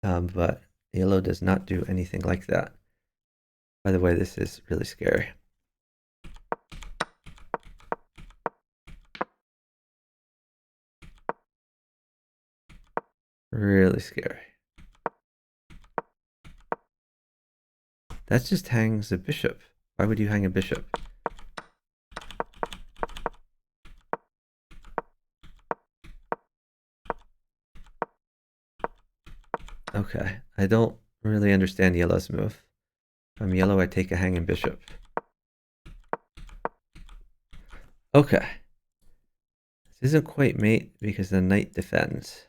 But yellow does not do anything like that. By the way, this is really scary. Really scary. That just hangs a bishop. Why would you hang a bishop? Okay, I don't really understand yellow's move. If I'm yellow, I take a hanging bishop. Okay. This isn't quite mate because the knight defends.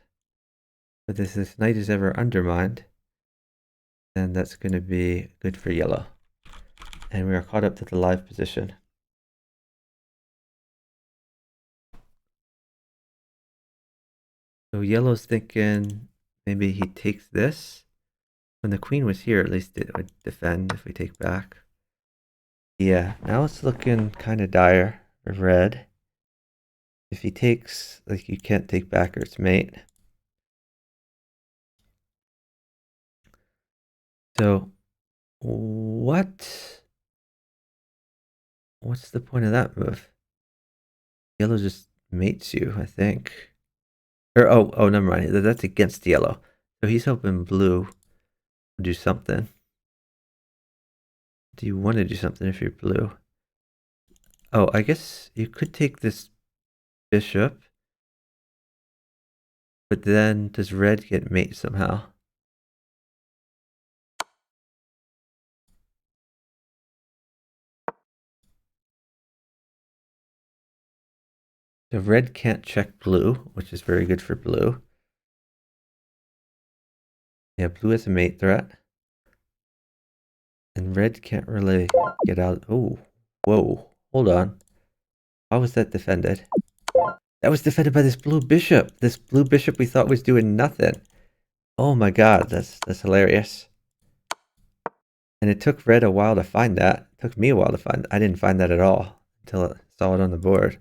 But if this knight is ever undermined, then that's going to be good for yellow. And we are caught up to the live position. So yellow's thinking maybe he takes this. When the queen was here, at least it would defend if we take back. Yeah, now it's looking kind of dire for red. If he takes, like, you can't take back or it's mate. So what's the point of that move? Yellow just mates you, I think. Or oh, never mind. That's against yellow. So he's hoping blue will do something. Do you want to do something if you're blue? Oh, I guess you could take this bishop. But then does red get mate somehow? So red can't check blue, which is very good for blue. Yeah, blue has a mate threat. And red can't really get out. Oh, whoa. Hold on. How was that defended? That was defended by this blue bishop. This blue bishop we thought was doing nothing. Oh my god, that's hilarious. And it took red a while to find that. It took me a while to find. I didn't find that at all until I saw it on the board.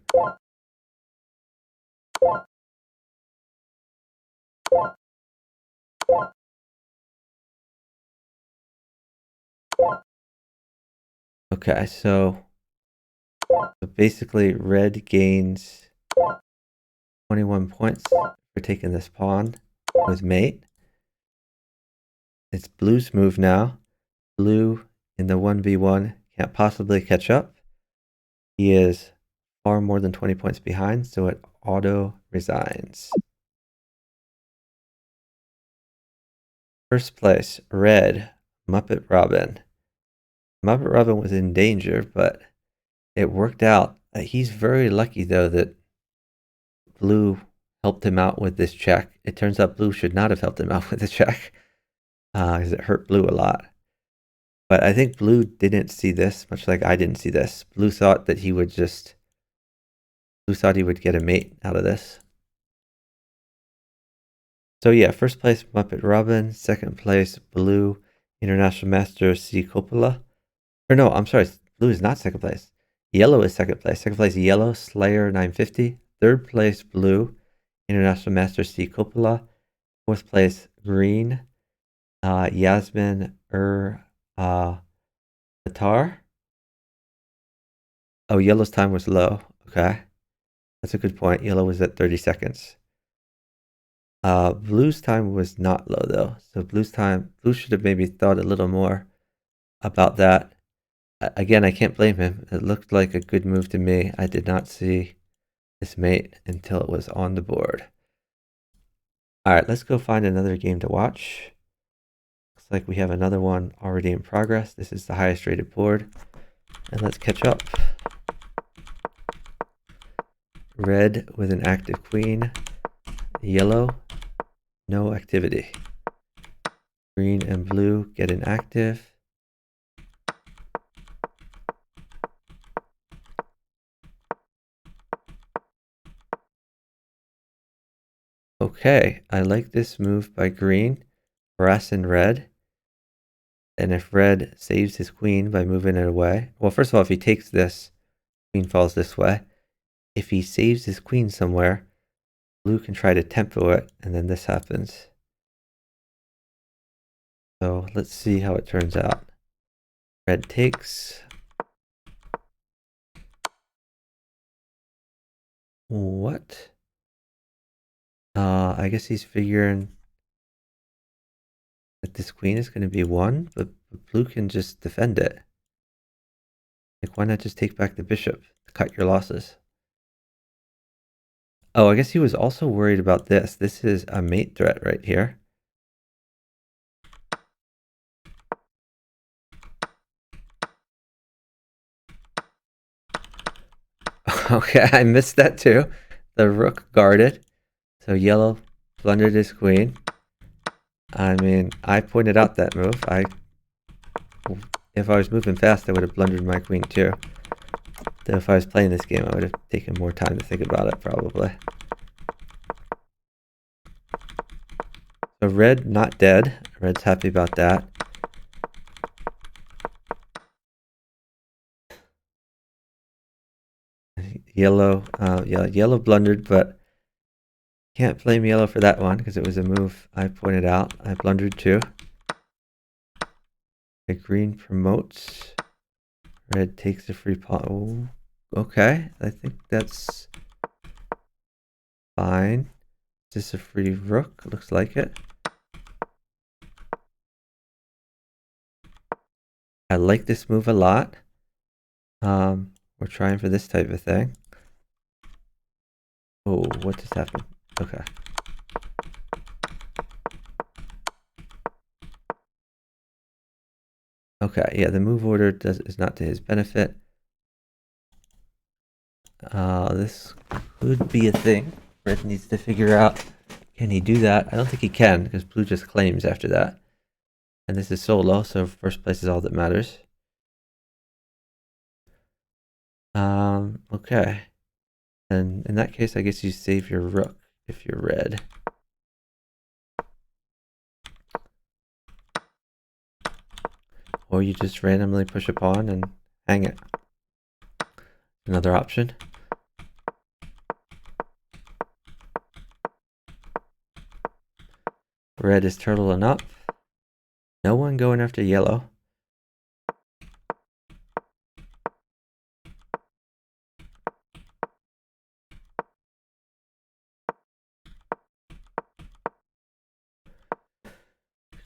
Okay, so basically red gains 21 points for taking this pawn with mate. It's blue's move now. Blue in the 1v1 can't possibly catch up. He is far more than 20 points behind, so it auto resigns. First place, red, Muppet Robin. Muppet Robin was in danger, but it worked out. He's very lucky, though, that blue helped him out with this check. It turns out blue should not have helped him out with the check, because it hurt blue a lot. But I think blue didn't see this, much like I didn't see this. Blue thought that he would just... Blue thought he would get a mate out of this. So yeah, first place Muppet Robin, second place Blue International Master C Coppola. Or no, I'm sorry, blue is not second place. Yellow is second place. Second place Yellow Slayer 950. Third place Blue International Master C Coppola. Fourth place Green Yasmin Batar. Oh, Yellow's time was low. Okay, that's a good point. Yellow was at 30 seconds. Blue's time was not low though. So blue should have maybe thought a little more about that. Again, I can't blame him. It looked like a good move to me. I did not see this mate until it was on the board. All right, let's go find another game to watch. Looks like we have another one already in progress. This is the highest rated board. And let's catch up. Red with an active queen. Yellow, no activity. Green and blue get an active. Okay, I like this move by green. Brass and red. And if red saves his queen by moving it away, well, first of all, if he takes this, queen falls this way. If he saves his queen somewhere, blue can try to tempo it, and then this happens. So let's see how it turns out. Red takes. What? I guess he's figuring that this queen is going to be one, but blue can just defend it. Like, why not just take back the bishop to cut your losses? Oh, I guess he was also worried about this. This is a mate threat right here. Okay, I missed that too. The rook guarded. So yellow blundered his queen. I mean, I pointed out that move. If I was moving fast, I would have blundered my queen too. Though if I was playing this game, I would have taken more time to think about it, probably. So red, not dead. Red's happy about that. Yellow, yellow blundered, but can't blame yellow for that one because it was a move I pointed out. I blundered too. The green promotes. Red takes a free pawn. Oh, okay, I think that's fine. Is this a free rook? Looks like it. I like this move a lot. We're trying for this type of thing. Oh, what just happened? Okay. Okay, yeah, the move order is not to his benefit. This could be a thing. Red needs to figure out, can he do that? I don't think he can, because blue just claims after that. And this is solo, so first place is all that matters. Okay. And in that case, I guess you save your rook if you're red. Or you just randomly push a pawn and hang it. Another option. Red is turtling up. No one going after yellow.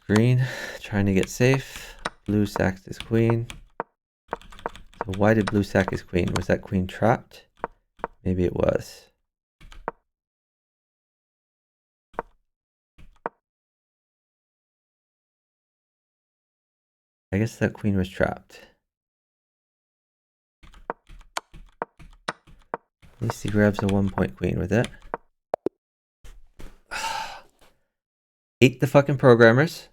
Green trying to get safe. Blue sacked his queen. So why did blue sack his queen? Was that queen trapped? Maybe it was. I guess that queen was trapped. At least he grabs a 1-point queen with it. Hate the fucking programmers.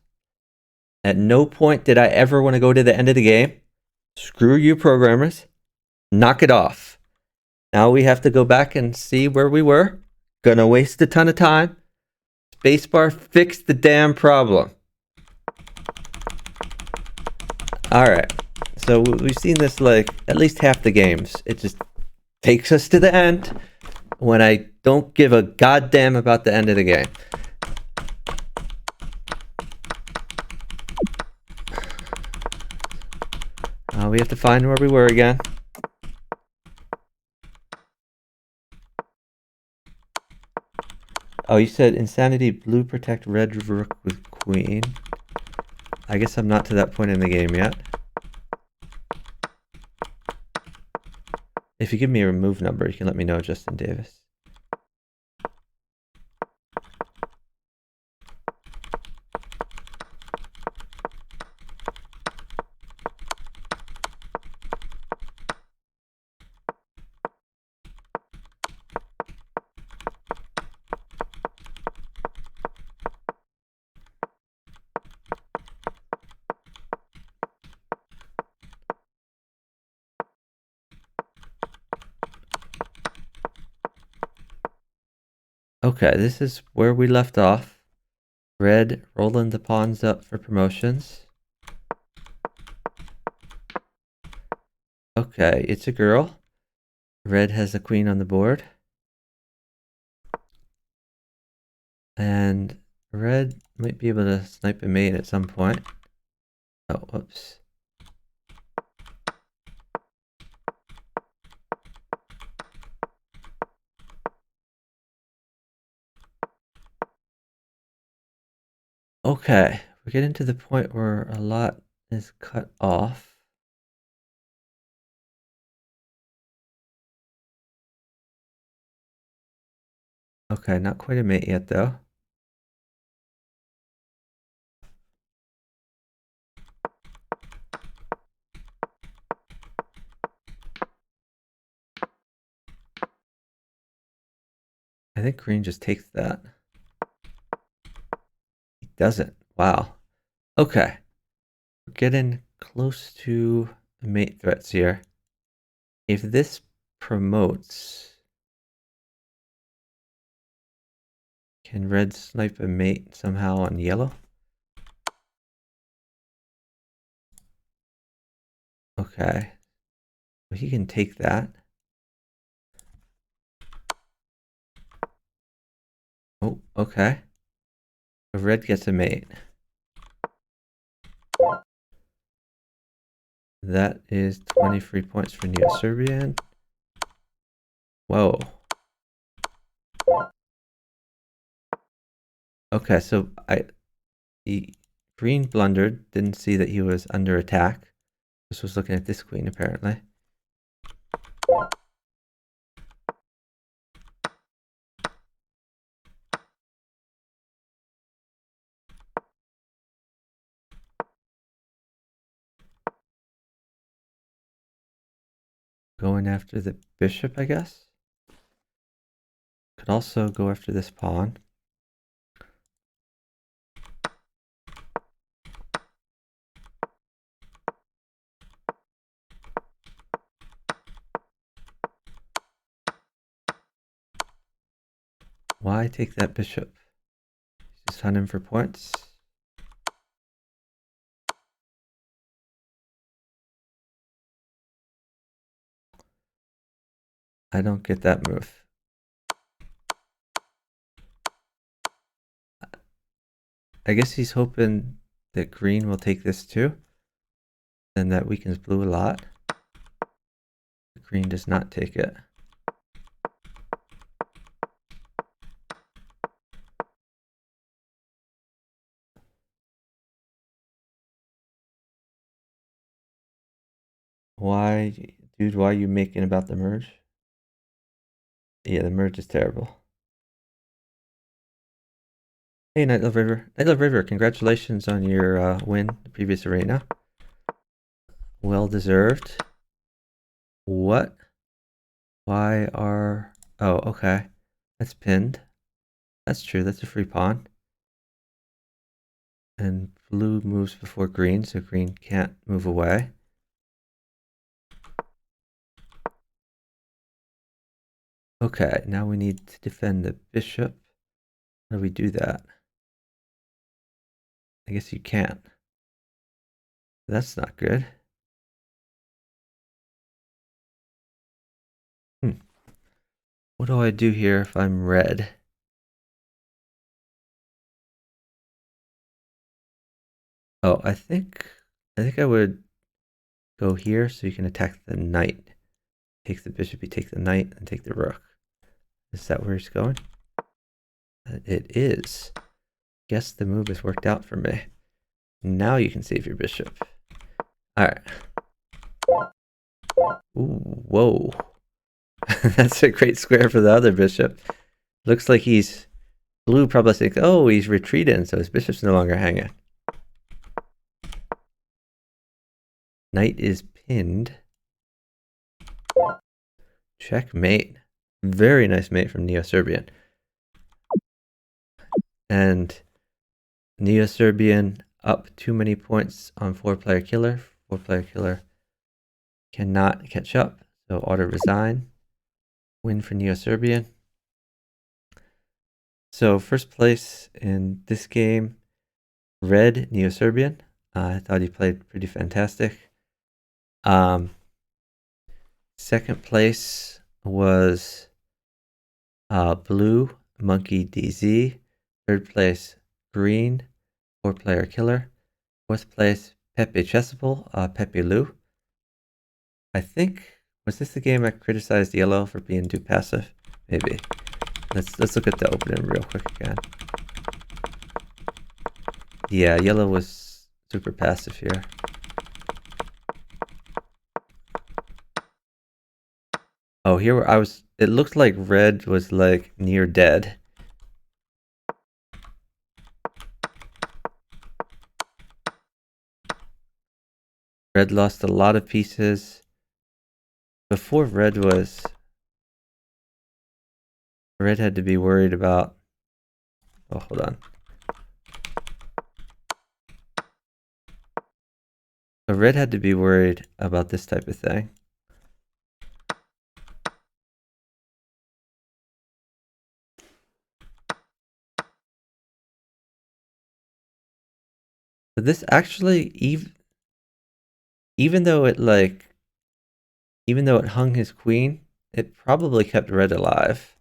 At no point did I ever want to go to the end of the game. Screw you, programmers. Knock it off. Now we have to go back and see where we were. Gonna waste a ton of time. Spacebar fixed the damn problem. Alright. So we've seen this like at least half the games. It just takes us to the end when I don't give a goddamn about the end of the game. We have to find where we were again. Oh, you said insanity, blue protect, red rook with queen. I guess I'm not to that point in the game yet. If you give me a move number, you can let me know, Justin Davis. Okay, this is where we left off. Red rolling the pawns up for promotions. Okay, it's a girl. Red has a queen on the board. And red might be able to snipe a mate at some point. Oh, whoops. Okay, we're getting to the point where a lot is cut off. Okay, not quite a mate yet though. I think green just takes that. He doesn't. Wow. Okay. We're getting close to mate threats here. If this promotes, can red snipe a mate somehow on yellow? Okay. Well, he can take that. Oh, okay. So red gets a mate. That is 20 free points for Neo-Serbian. Whoa. Okay, so green blundered, didn't see that he was under attack. Just was looking at this queen apparently. Going after the bishop, I guess. Could also go after this pawn. Why take that bishop? Just hunt him for points. I don't get that move. I guess he's hoping that green will take this too. Then that weakens blue a lot. Green does not take it. Why, dude, why are you making about the merge? Yeah, the merge is terrible. Hey, Nightlove River. Nightlove River, congratulations on your win, the previous arena. Well deserved. What? Why are... Oh, okay. That's pinned. That's true, that's a free pawn. And blue moves before green, so green can't move away. Okay, now we need to defend the bishop. How do we do that? I guess you can't. That's not good. What do I do here if I'm red? Oh, I think I would go here so you can attack the knight. Take the bishop, you take the knight, and take the rook. Is that where he's going? It is. Guess the move has worked out for me. Now you can save your bishop. Alright. Ooh, whoa. That's a great square for the other bishop. Looks like blue probably thinks, oh, he's retreating, so his bishop's no longer hanging. Knight is pinned. Checkmate. Very nice mate from Neo-Serbian. And Neo-Serbian up too many points on 4-player killer. 4-player killer cannot catch up, so auto resign. Win for Neo-Serbian. So first place in this game, red Neo-Serbian. I thought he played pretty fantastic. Second place was blue Monkey DZ. Third place green 4-player killer. Fourth place Pepe Chessable, Pepe Lou. I think, was this the game I criticized yellow for being too passive? Maybe. Let's look at the opening real quick again. Yeah, yellow was super passive here. Oh, here it looked like red was like near dead. Red lost a lot of pieces. Before red had to be worried about, oh, hold on. So red had to be worried about this type of thing. But this actually, even though it hung his queen, it probably kept red alive.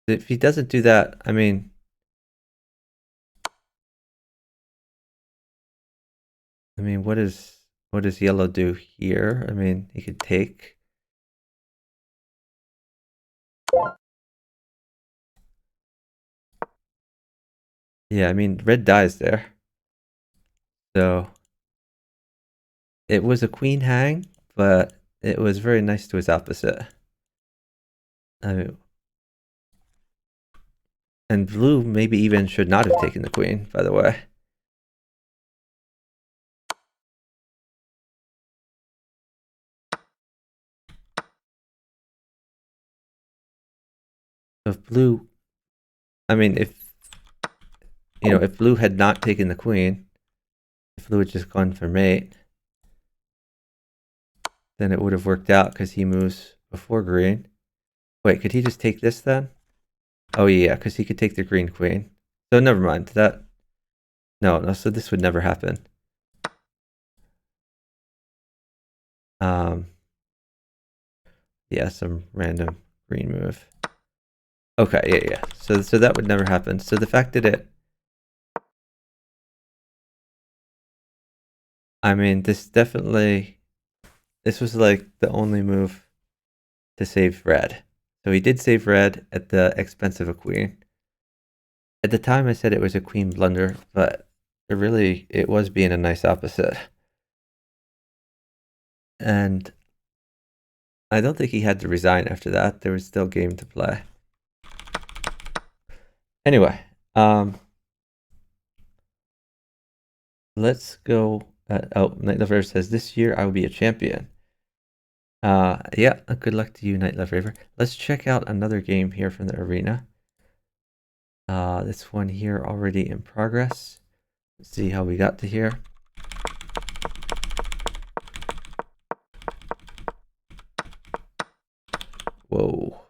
If he doesn't do that, I mean, what does yellow do here? I mean, he could take. Yeah, I mean, red dies there. So it was a queen hang, but it was very nice to his opposite. I mean, and blue maybe even should not have taken the queen, by the way. If blue, I mean, if blue had not taken the queen, if blue had just gone for mate, then it would have worked out because he moves before green. Wait, could he just take this then? Oh yeah, because he could take the green queen. So never mind. No, so this would never happen. Yeah, some random green move. Okay, yeah. So that would never happen. So the fact that I mean, this was like the only move to save red. So he did save red at the expense of a queen. At the time I said it was a queen blunder, but it was being a nice opposite. And I don't think he had to resign after that. There was still game to play. Anyway, let's go Night Love Raver says, this year I will be a champion. Yeah, good luck to you, Night Love Raver. Let's check out another game here from the arena. This one here already in progress. Let's see how we got to here. Whoa.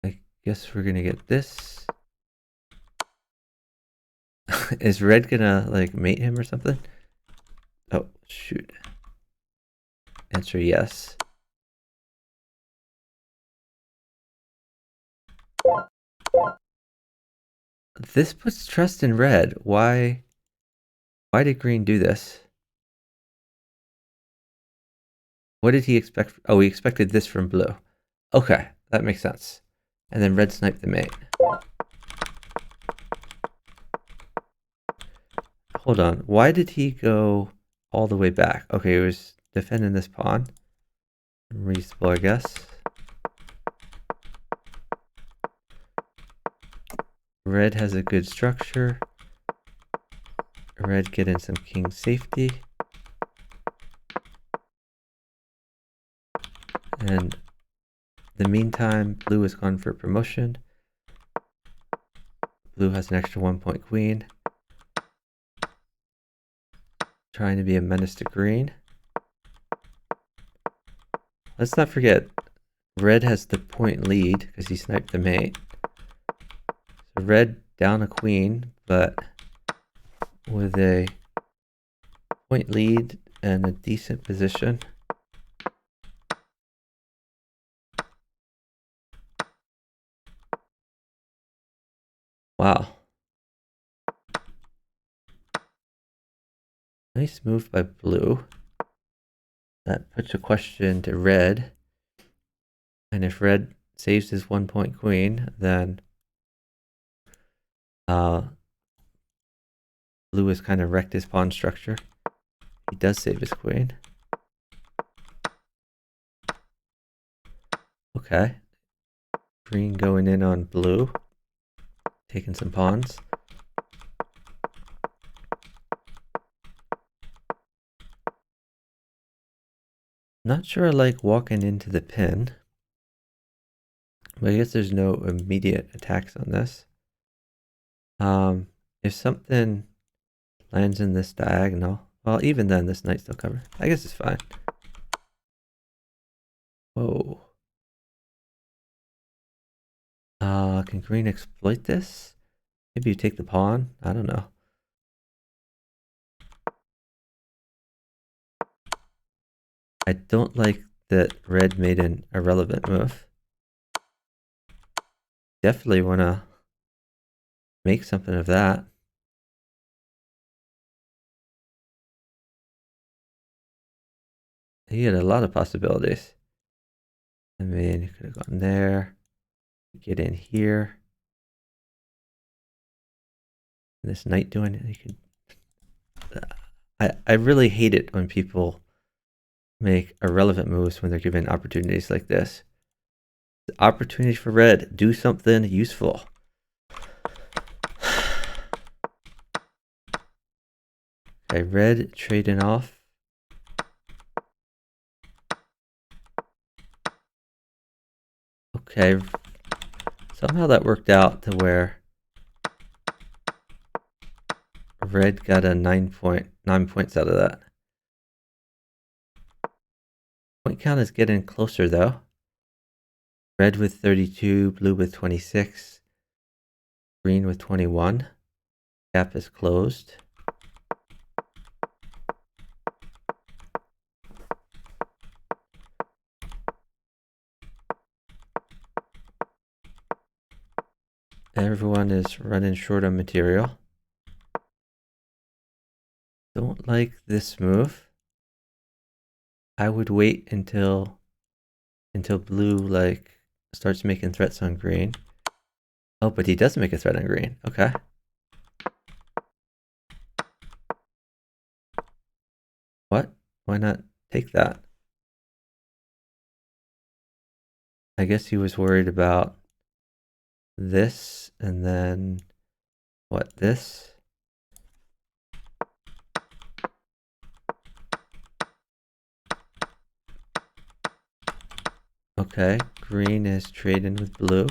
I guess we're gonna get this. Is Red gonna like mate him or something? Oh, shoot. Answer yes. This puts trust in Red. Why did Green do this? What did he expect? Oh, he expected this from Blue. Okay, that makes sense. And then Red sniped the mate. Hold on. Why did he go all the way back? Okay, he was defending this pawn. Reasonable, I guess. Red has a good structure. Red getting some king safety. And in the meantime, Blue has gone for promotion. Blue has an extra 1-point queen. Trying to be a menace to Green. Let's not forget, Red has the point lead because he sniped the mate. So Red down a queen, but with a point lead and a decent position. Wow. Nice move by Blue. That puts a question to Red. And if Red saves his 1-point queen, then Blue has kind of wrecked his pawn structure. He does save his queen. Okay. Green going in on Blue. Taking some pawns. Not sure I like walking into the pin. But I guess there's no immediate attacks on this. If something lands in this diagonal, well, even then, this knight's still covered. I guess it's fine. Whoa. Can Green exploit this? Maybe you take the pawn? I don't know. I don't like that Red made an irrelevant move. Definitely want to make something of that. He had a lot of possibilities. I mean, you could have gone there, get in here. This knight doing it, you could. I really hate it when people make irrelevant moves when they're given opportunities like this. The opportunity for Red, do something useful. Okay, Red trading off. Okay, somehow that worked out to where Red got a 9 points out of that. Point count is getting closer though. Red with 32, Blue with 26, Green with 21. Gap is closed. Everyone is running short on material. Don't like this move. I would wait until Blue like starts making threats on Green. Oh, but he does make a threat on Green. Okay. What? Why not take that? I guess he was worried about this and then what, this? Okay, green is trading with blue.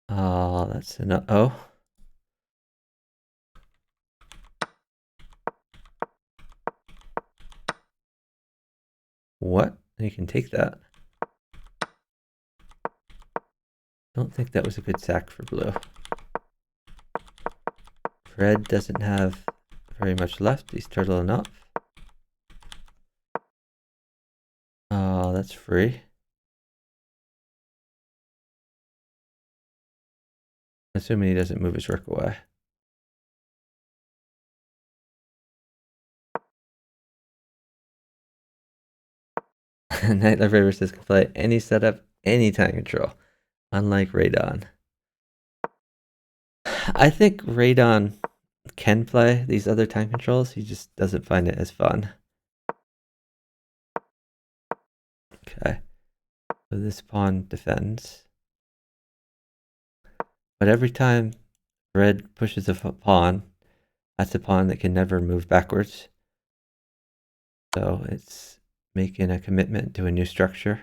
Oh, that's enough. Oh. What? You can take that. Don't think that was a good sack for blue. Red doesn't have very much left. He's turtling up. Oh, that's free. Assuming he doesn't move his rook away. Knight Left River says can play any setup, any time control, unlike Radon. I think Radon can play these other time controls. He just doesn't find it as fun. Okay. So this pawn defends. But every time red pushes a pawn, that's a pawn that can never move backwards. So it's making a commitment to a new structure.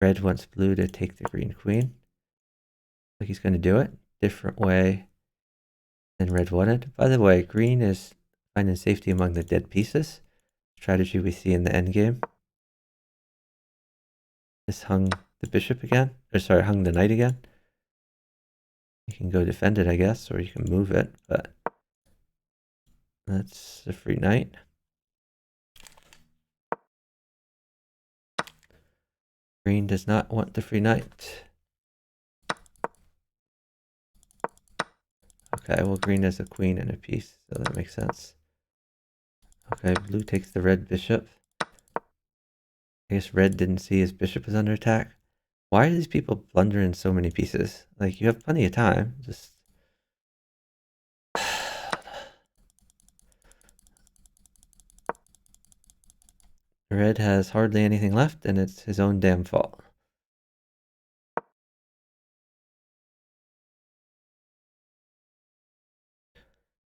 Red wants blue to take the green queen. Like he's going to do it. Different way than red wanted. By the way, green is finding safety among the dead pieces. Strategy we see in the endgame. This hung the bishop again. Or sorry, hung the knight again. You can go defend it, I guess, or you can move it, but that's a free knight. Green does not want the free knight. Okay, well, green has a queen and a piece, so that makes sense. Okay, blue takes the red bishop. I guess red didn't see his bishop was under attack. Why are these people blundering so many pieces? Like, you have plenty of time. Just... Red has hardly anything left, and it's his own damn fault.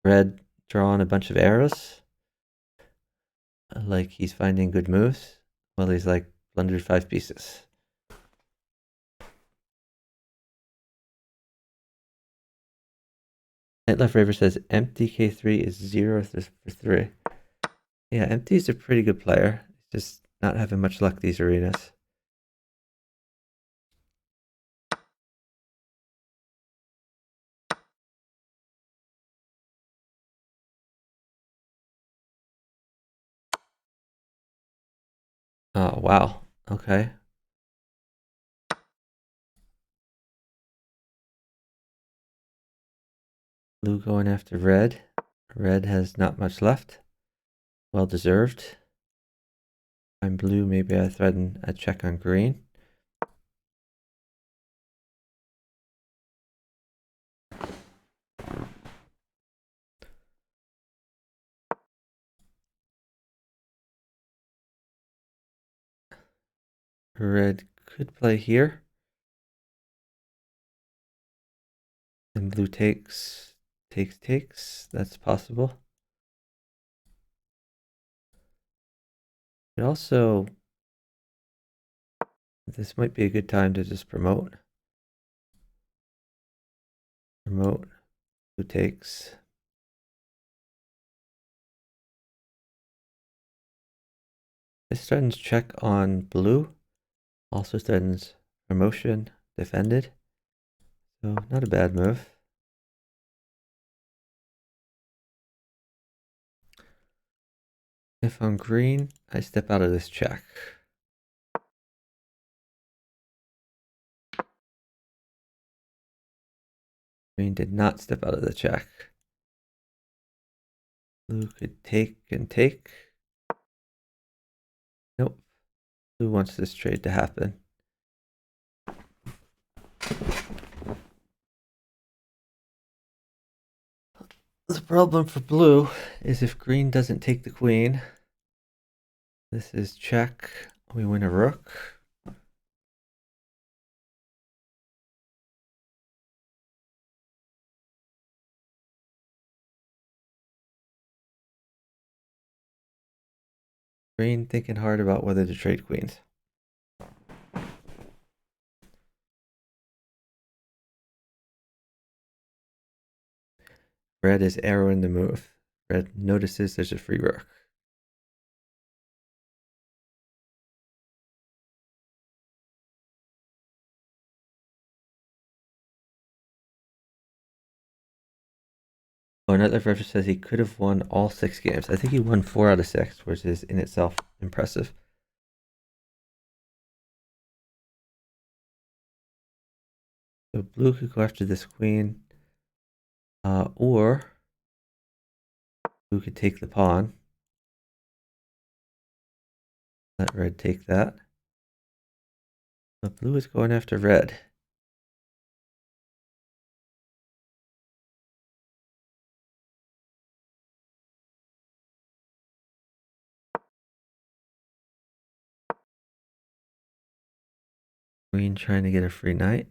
Red drawing a bunch of arrows. Like he's finding good moves. Well, he's like blundered 5 pieces. Knight Left Raver says empty K3 is 0 for 3. Yeah, empty's a pretty good player. He's just not having much luck these arenas. Oh, wow. Okay. Blue going after red. Red has not much left. Well deserved. I'm blue, maybe I threaten a check on green. Red could play here. And blue takes. That's possible. It also... This might be a good time to just promote. Promote. Blue takes. This threatens check on blue. Also threatens promotion, defended. So not a bad move. If I'm green, I step out of this check. Green did not step out of the check. Blue could take and take. Nope. Blue wants this trade to happen. The problem for blue is if green doesn't take the queen, this is check. We win a rook. Green thinking hard about whether to trade queens. Red is arrowing the move. Red notices there's a free rook. Oh, another observer says he could have won all 6 games. I think he won 4 out of 6, which is in itself impressive. So blue could go after this queen, or blue could take the pawn. Let red take that. But blue is going after red. Queen trying to get a free knight.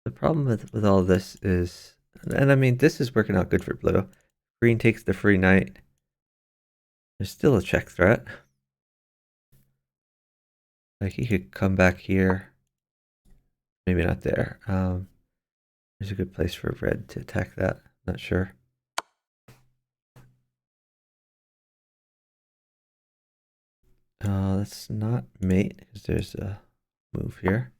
The problem with all this is, and I mean, this is working out good for blue. Green takes the free knight. There's still a check threat. Like he could come back here. Maybe not there. There's a good place for red to attack that. Not sure. Let's not mate because there's a move here.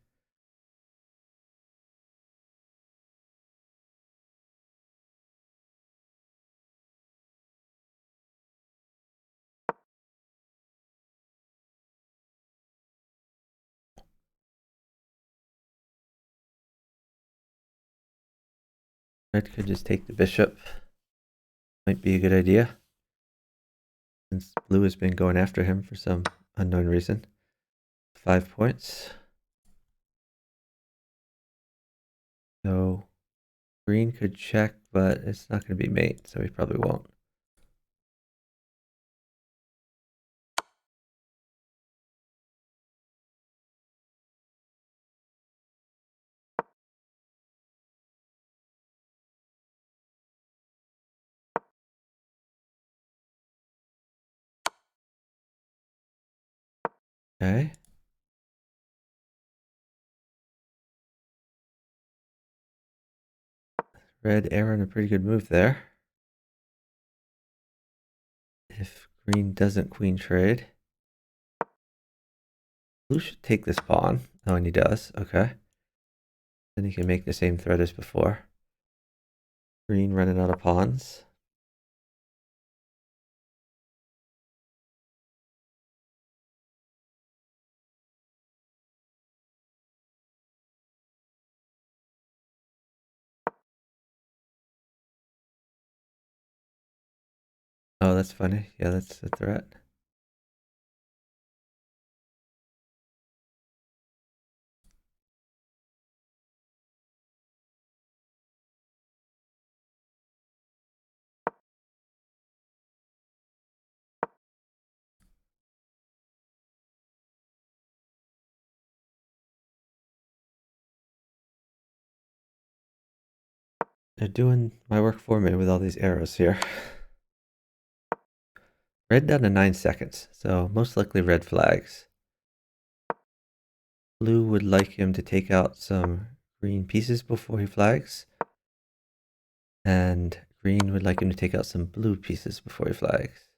Red could just take the bishop. Might be a good idea. Since blue has been going after him for some unknown reason. 5 points. So green could check, but it's not going to be mate, so he probably won't. Okay. Red arrowing a pretty good move there. If green doesn't queen trade, blue should take this pawn. Oh, and he does. Okay. Then he can make the same threat as before. Green running out of pawns. Oh, that's funny. Yeah, that's a threat. They're doing my work for me with all these arrows here. Red down to 9 seconds, so most likely red flags. Blue would like him to take out some green pieces before he flags. And green would like him to take out some blue pieces before he flags.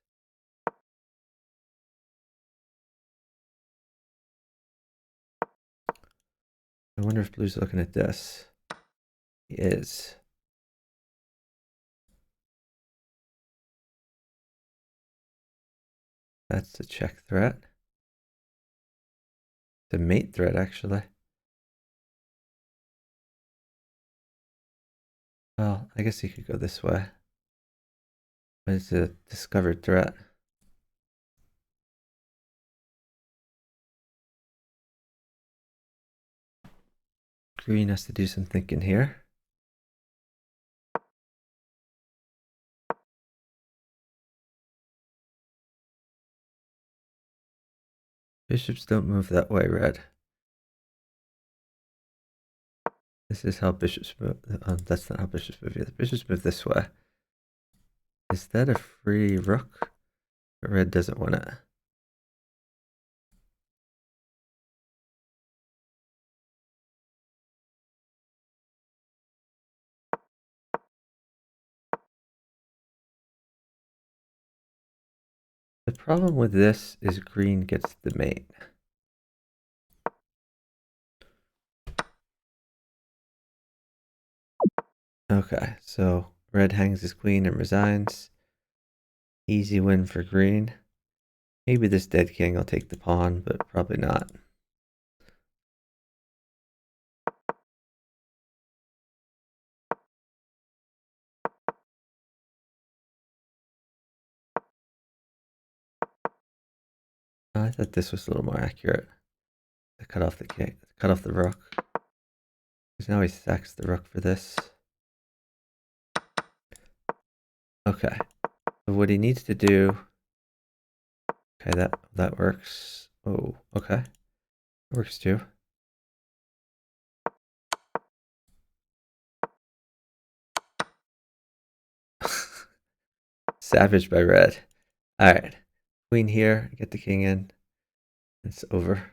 I wonder if blue's looking at this. He is. That's the check threat. The mate threat, actually. Well, I guess he could go this way. But it's a discovered threat. Green has to do some thinking here. Bishops don't move that way, red. This is how bishops move. That's not how bishops move either. Bishops move this way. Is that a free rook? Red doesn't want it. The problem with this is green gets the mate. Okay, so red hangs his queen and resigns. Easy win for green. Maybe this dead king will take the pawn, but probably not. I thought this was a little more accurate. To cut off the king, cut off the rook. Because now he sacks the rook for this. Okay. So what he needs to do. Okay, that works. Oh, okay. That works too. Savage by red. Alright. Queen here, get the king in. It's over.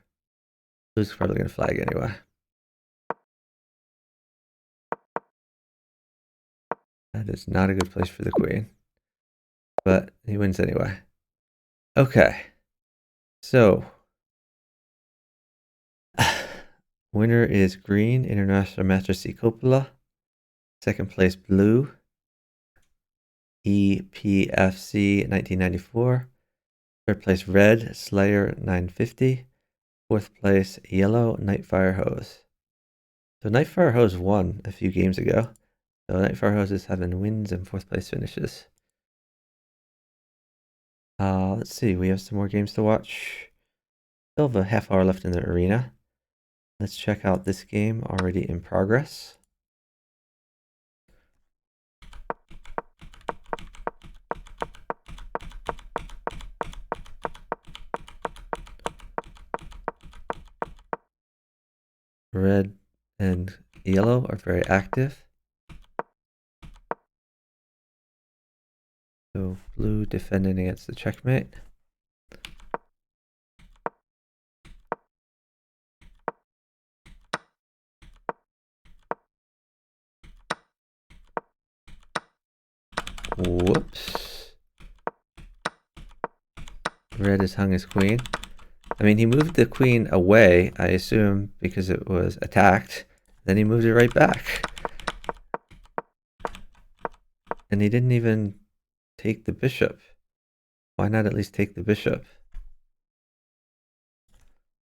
Blue's probably gonna flag anyway. That is not a good place for the queen. But he wins anyway. Okay. So winner is green, International Master C Coppola. Second place blue, EPFC 1994. Third place red, Slayer 950. Fourth place yellow, Nightfire Hose. So Nightfire Hose won a few games ago. So Nightfire Hose is having wins and fourth place finishes. Let's see, we have some more games to watch. Still have a half hour left in the arena. Let's check out this game already in progress. Red and yellow are very active. So blue defending against the checkmate. Whoops. Red has hung his queen. I mean, he moved the queen away, I assume, because it was attacked. Then he moved it right back. And he didn't even take the bishop. Why not at least take the bishop?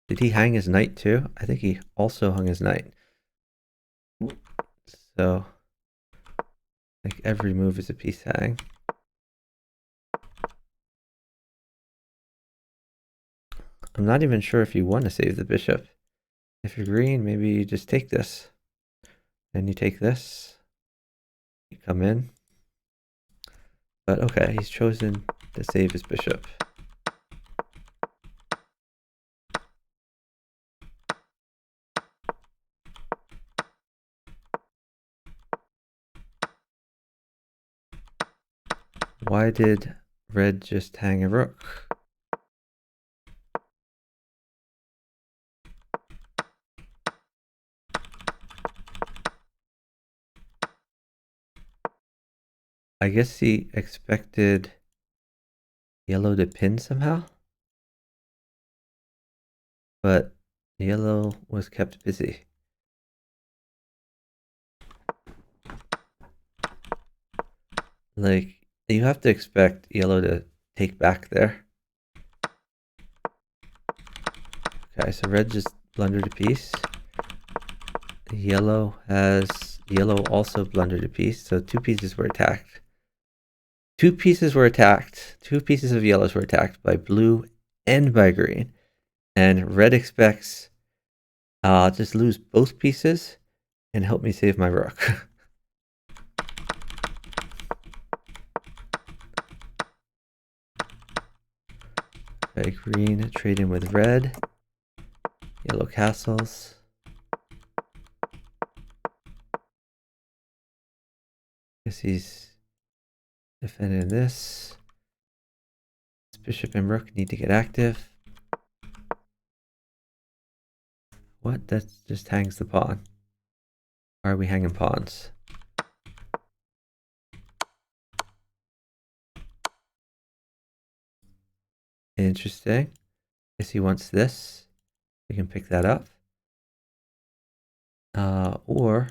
Did he hang his knight too? I think he also hung his knight. So, like every move is a piece hang. I'm not even sure if you want to save the bishop. If you're green, maybe you just take this. Then you take this. You come in. But okay, he's chosen to save his bishop. Why did red just hang a rook? I guess he expected yellow to pin somehow. But yellow was kept busy. Like, you have to expect yellow to take back there. Okay, so red just blundered a piece. Yellow also blundered a piece, so two pieces were attacked. Two pieces were attacked. Two pieces of yellows were attacked by blue and by green. And red expects just lose both pieces and help me save my rook. Okay, green trading with red. Yellow castles. Guess he's defending this. This bishop and rook need to get active. What? That just hangs the pawn. Why are we hanging pawns? Interesting. Guess he wants this. We can pick that up. Or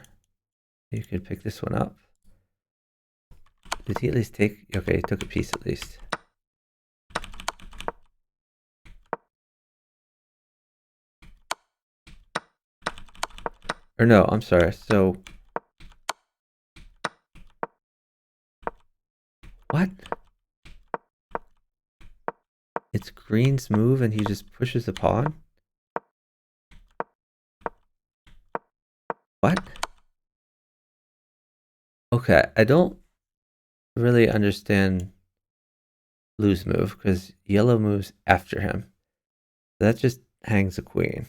you could pick this one up. Did he at least take? Okay, he took a piece at least. Or no, I'm sorry. So what? It's green's move and he just pushes a pawn? What? Okay, I don't really understand blue's move because yellow moves after him. That just hangs a queen.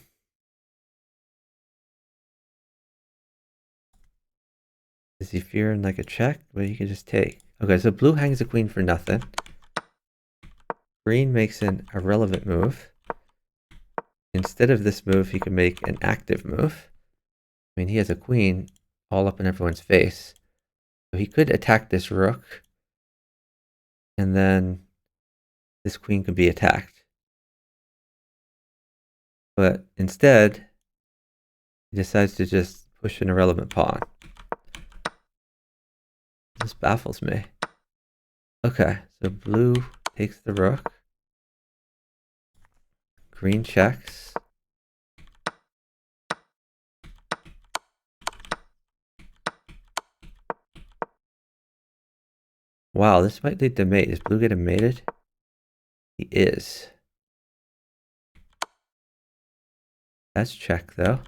Is he fearing like a check? But he can just take. Okay, so blue hangs a queen for nothing. Green makes an irrelevant move. Instead of this move, he can make an active move. I mean, he has a queen all up in everyone's face. So he could attack this rook. And then this queen could be attacked. But instead, he decides to just push an irrelevant pawn. This baffles me. Okay, so blue takes the rook. Green checks. Wow, this might lead to mate. Is blue getting mated? He is. That's check, though.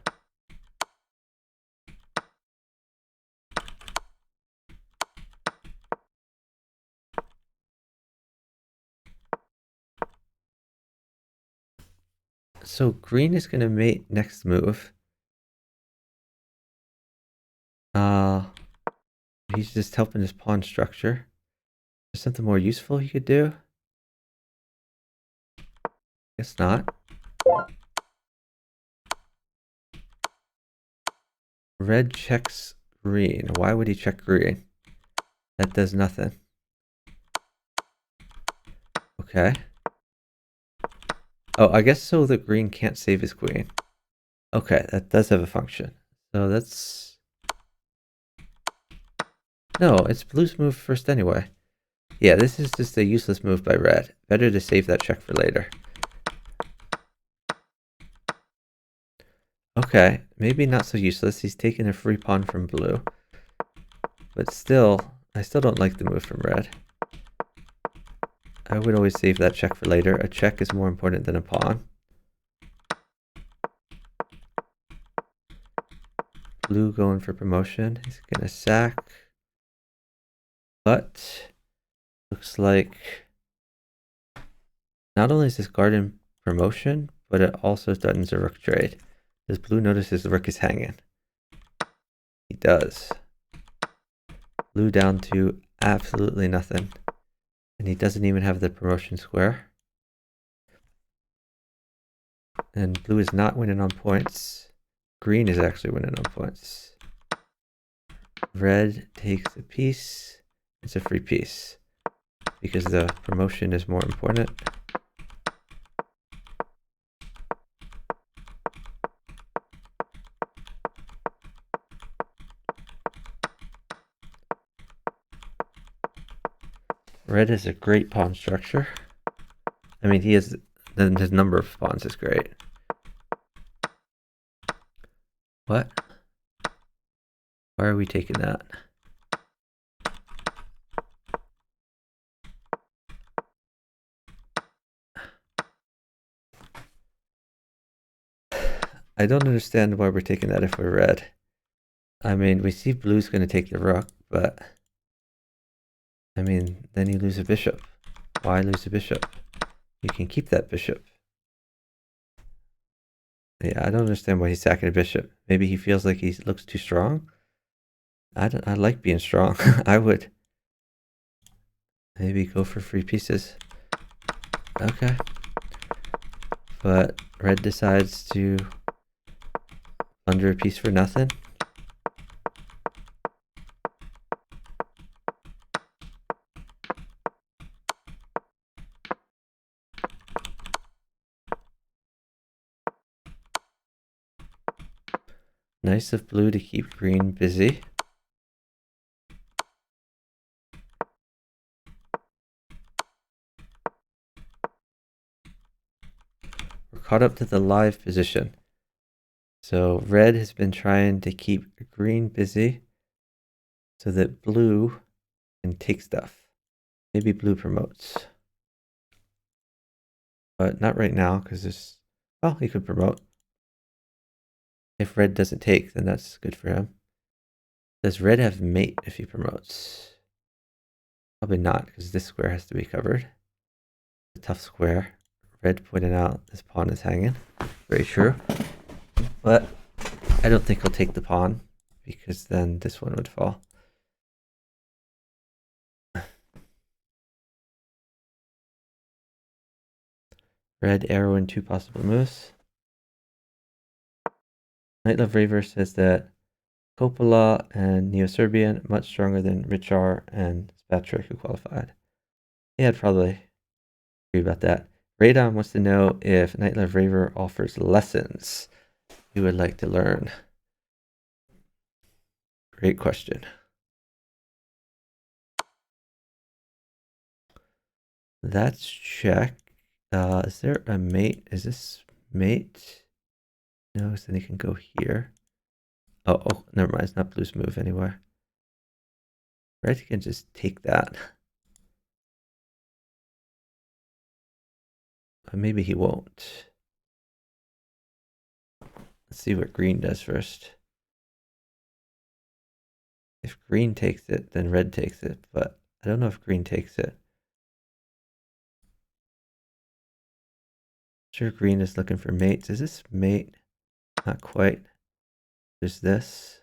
So green is going to mate next move. He's just helping his pawn structure. Is there something more useful he could do? Guess not. Red checks green. Why would he check green? That does nothing. Okay. Oh, I guess so that green can't save his queen. Okay, that does have a function. So that's... No, it's blue's move first anyway. Yeah, this is just a useless move by red. Better to save that check for later. Okay, maybe not so useless. He's taking a free pawn from blue. But still, I still don't like the move from red. I would always save that check for later. A check is more important than a pawn. Blue going for promotion. He's gonna sack. But looks like not only is this garden promotion, but it also threatens a rook trade. Does blue notice his rook is hanging? He does. Blue down to absolutely nothing. And he doesn't even have the promotion square. And blue is not winning on points. Green is actually winning on points. Red takes a piece. It's a free piece. Because the promotion is more important. Red has a great pawn structure. I mean, he has, his number of pawns is great. What? Why are we taking that? I don't understand why we're taking that if we're red. I mean, we see blue's going to take the rook, but... I mean, then you lose a bishop. Why lose a bishop? You can keep that bishop. Yeah, I don't understand why he's sacking a bishop. Maybe he feels like he looks too strong. I like being strong. I would Maybe go for free pieces. Okay. But red decides to plunder a piece for nothing. Nice of blue to keep green busy. We're caught up to the live position. So red has been trying to keep green busy so that blue can take stuff. Maybe blue promotes. But not right now because there's, well, he could promote. If red doesn't take, then that's good for him. Does red have mate if he promotes? Probably not, because this square has to be covered. A tough square. Red pointed out this pawn is hanging. Very true. But I don't think he'll take the pawn, because then this one would fall. Red arrow in 2 possible moves. Night Love Raver says that Coppola and Neo-Serbian much stronger than Richard and Spatrick who qualified. Yeah, I'd probably agree about that. Radon wants to know if Night Love Raver offers lessons you would like to learn. Great question. That's check. Is there a mate? Is this mate? No, so then he can go here. Oh, never mind. It's not blue's move anywhere. Red can just take that. But maybe he won't. Let's see what green does first. If green takes it, then red takes it. But I don't know if green takes it. Sure, green is looking for mates. Is this mate? Not quite. There's this.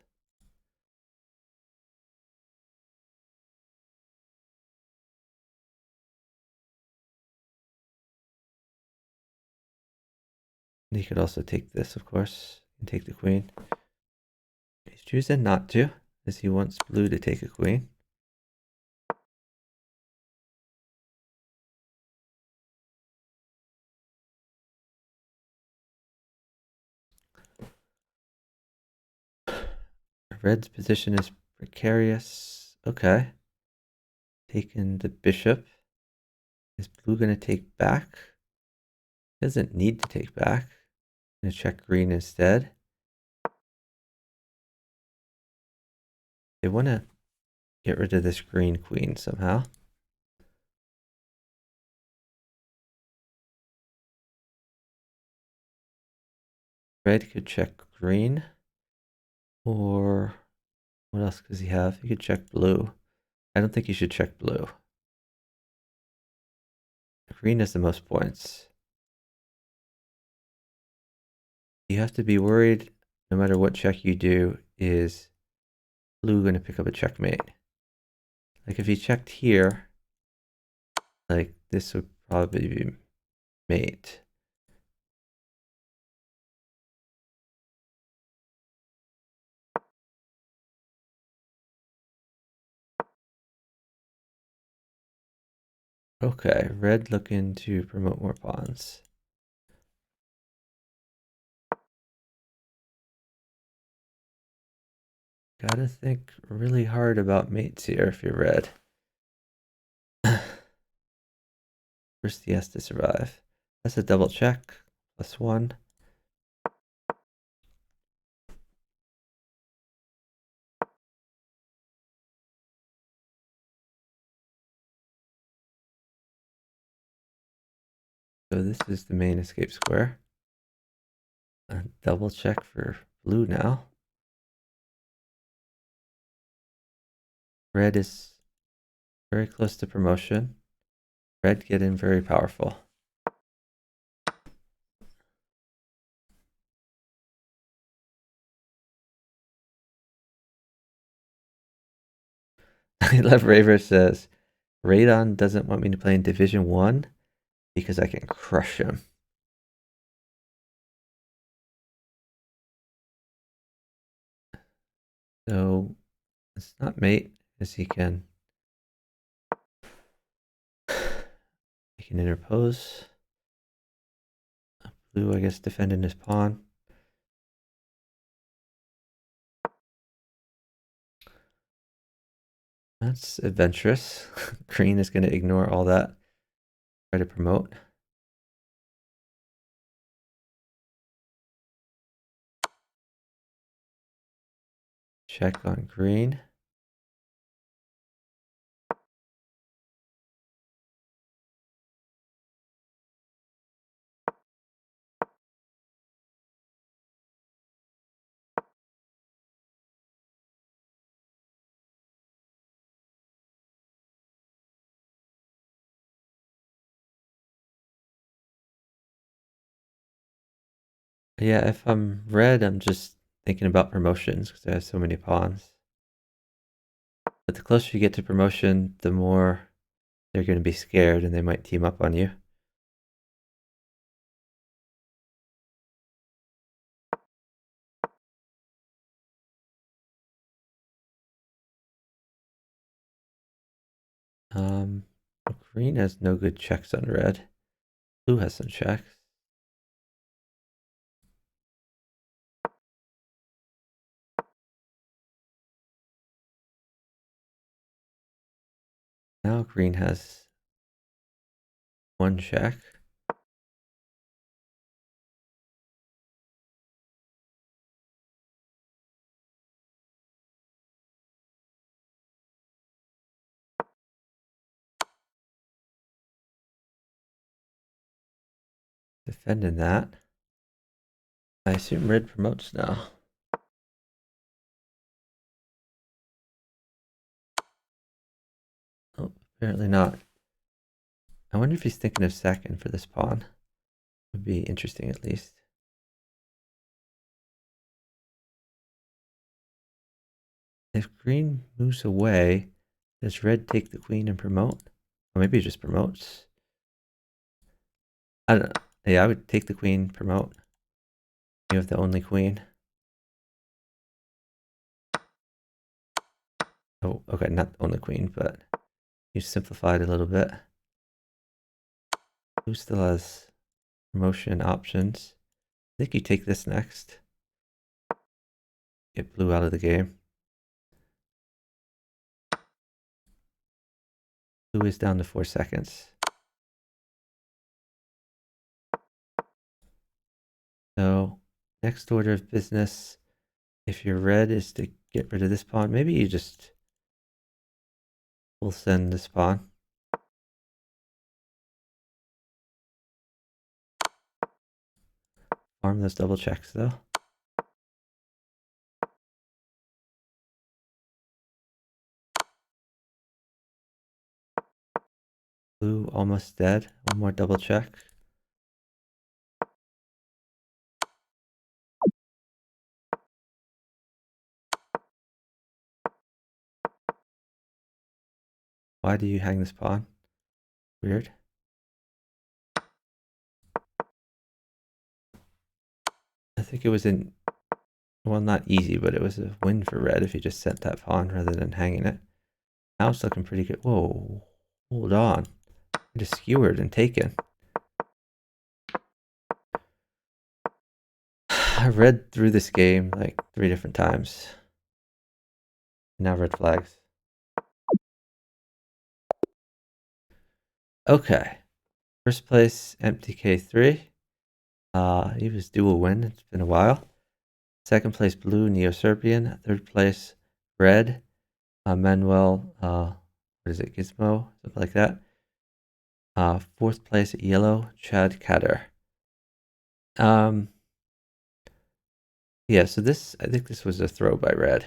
And he could also take this, of course, and take the queen. He's choosing not to, as he wants blue to take a queen. Red's position is precarious. Okay. Taking the bishop. Is blue going to take back? Doesn't need to take back. I'm going to check green instead. They want to get rid of this green queen somehow. Red could check green. Or what else does he have? He could check blue. I don't think he should check blue. Green has the most points. You have to be worried no matter what check you do, is blue going to pick up a checkmate? Like if he checked here, like this would probably be mate. Okay, red looking to promote more pawns. Gotta think really hard about mates here if you're red. First he has to survive. That's a double check. +1. So this is the main escape square. A double check for blue now. Red is very close to promotion. Red getting very powerful. I love Raver says, Radon doesn't want me to play in Division 1 because I can crush him. So it's not mate, as he can interpose. Blue, I guess, defending his pawn. That's adventurous. Green is going to ignore all that. Try to promote. Check on green. Yeah, if I'm red, I'm just thinking about promotions because I have so many pawns. But the closer you get to promotion, the more they're going to be scared and they might team up on you. Green has no good checks on red. Blue has some checks. Now green has one check. Defending that. I assume red promotes now. Oh, apparently not. I wonder if he's thinking of sacking for this pawn. Would be interesting at least. If green moves away, does red take the queen and promote? Or maybe he just promotes. I don't know. Yeah, I would take the queen, promote. You have the only queen. Oh, okay, not the only queen, but you simplified a little bit. Who still has promotion options? I think you take this next. Get blue out of the game. Blue is down to 4 seconds. So, next order of business, if you're red, is to get rid of this pawn. Maybe you just will send this pawn. Farm those double checks though. Blue almost dead. One more double check. Why do you hang this pawn? Weird. I think it was well, not easy, but it was a win for red if he just sent that pawn rather than hanging it. Now it's looking pretty good. Whoa, hold on. Just skewered and taken. I read through this game like 3 different times. Now red flags. Okay. First place, MTK3. He was dual win. It's been a while. Second place, blue, Neo-Serbian. Third place, red, Manuel, what is it, Gizmo? Something like that. Fourth place, yellow, Chad Kader. Yeah, so I think this was a throw by red.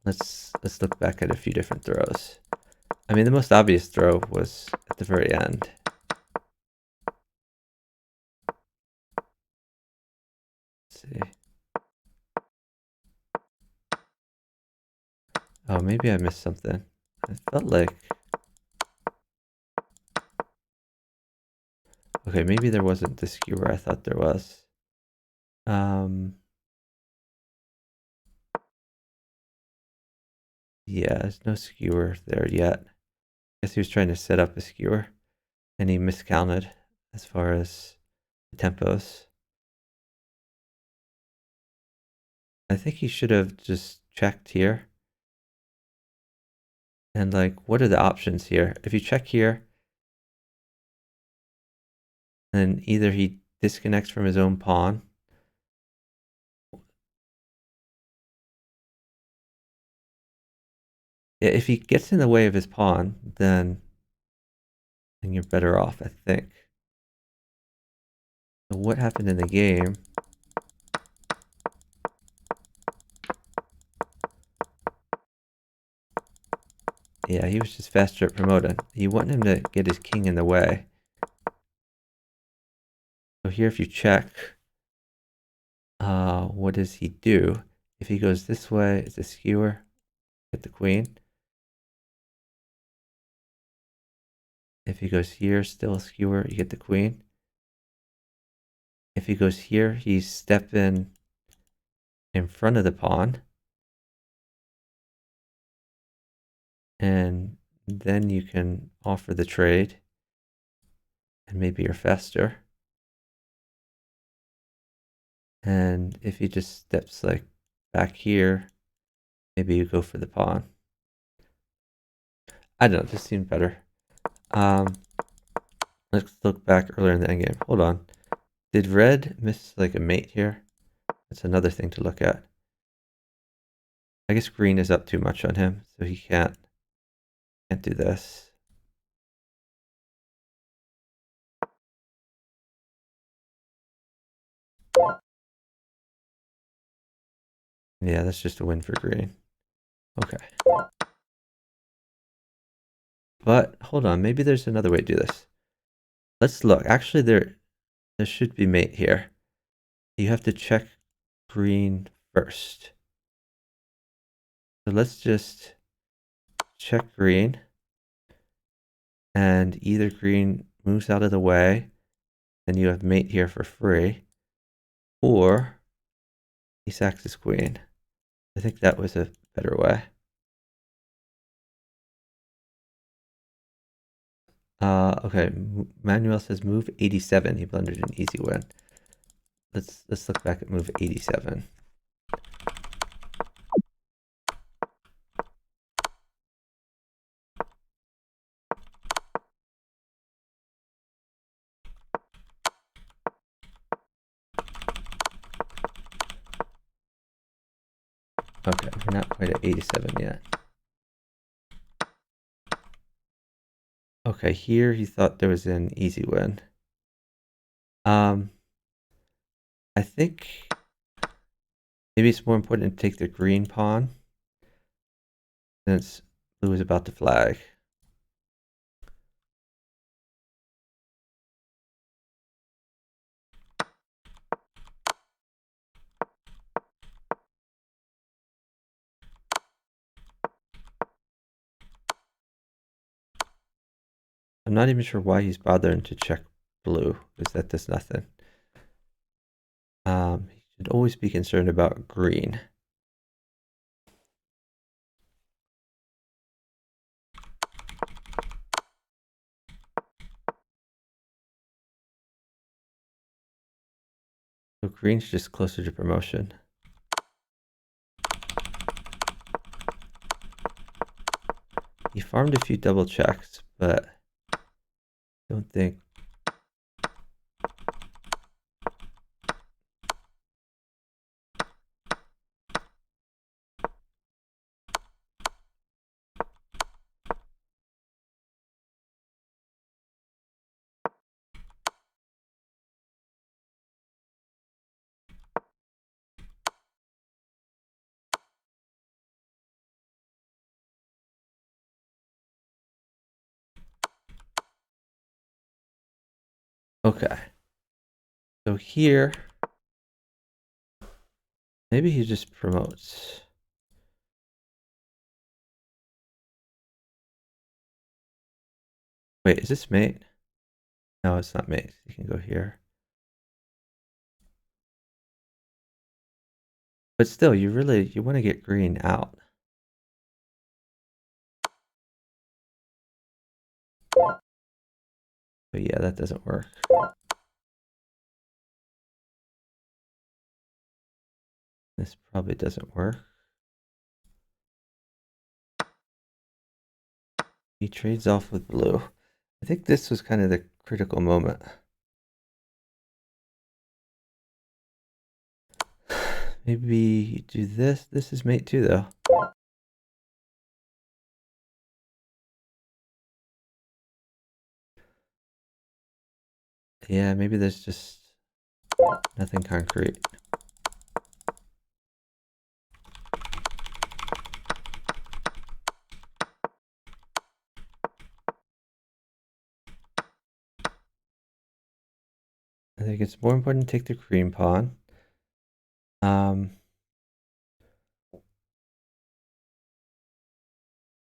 Let's look back at a few different throws. I mean, the most obvious throw was at the very end. Let's see. Oh, maybe I missed something. I felt like Okay, maybe there wasn't the skewer I thought there was. Yeah, there's no skewer there yet. Guess he was trying to set up a skewer and he miscounted as far as the tempos. I think he should have just checked here. And like, what are the options here? If you check here, then either he disconnects from his own pawn. If he gets in the way of his pawn, then you're better off, I think. So what happened in the game? Yeah, he was just faster at promoting. You want him to get his king in the way. So here, if you check, what does he do? If he goes this way, it's a skewer. Get the queen. If he goes here, still a skewer, you get the queen. If he goes here, he's stepping in front of the pawn. And then you can offer the trade. And maybe you're faster. And if he just steps like back here, maybe you go for the pawn. I don't know, this seemed better. Let's look back earlier in the endgame. Hold on. Did red miss like a mate here? That's another thing to look at. I guess green is up too much on him, so he can't do this. Yeah, that's just a win for green. Okay. But hold on, maybe there's another way to do this. Let's look. Actually, there should be mate here. You have to check green first. So let's just check green. And either green moves out of the way, then you have mate here for free, or he sacks his queen. I think that was a better way. Okay, Manuel says move 87. He blundered an easy win. Let's look back at move 87. Okay, we're not quite at 87 yet. Okay, here he thought there was an easy win. I think maybe it's more important to take the green pawn since blue is about to flag. I'm not even sure why he's bothering to check blue, because that does nothing. He should always be concerned about green. So green's just closer to promotion. He farmed a few double checks, but I don't think. Okay. So here, maybe he just promotes. Wait, is this mate? No, it's not mate. You can go here. But still, you want to get green out. But yeah, that doesn't work. This probably doesn't work. He trades off with blue. I think this was kind of the critical moment. Maybe do this. This is mate too, though. Yeah, maybe there's just nothing concrete. I think it's more important to take the green pawn.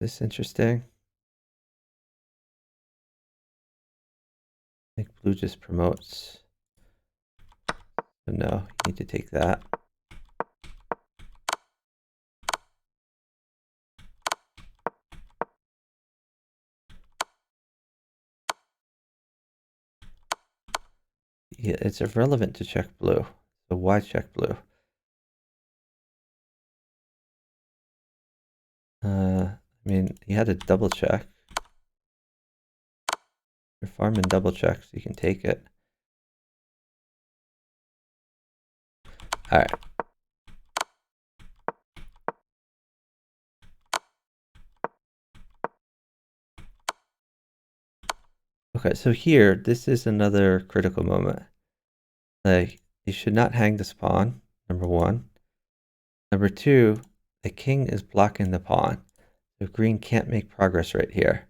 This is interesting. I think blue just promotes. So no, you need to take that. Yeah, it's irrelevant to check blue. So why check blue? I mean, you had to double check. You're farming double check, so you can take it. All right. Okay, so here, this is another critical moment. Like, you should not hang this pawn, number one. Number two, the king is blocking the pawn. So green can't make progress right here.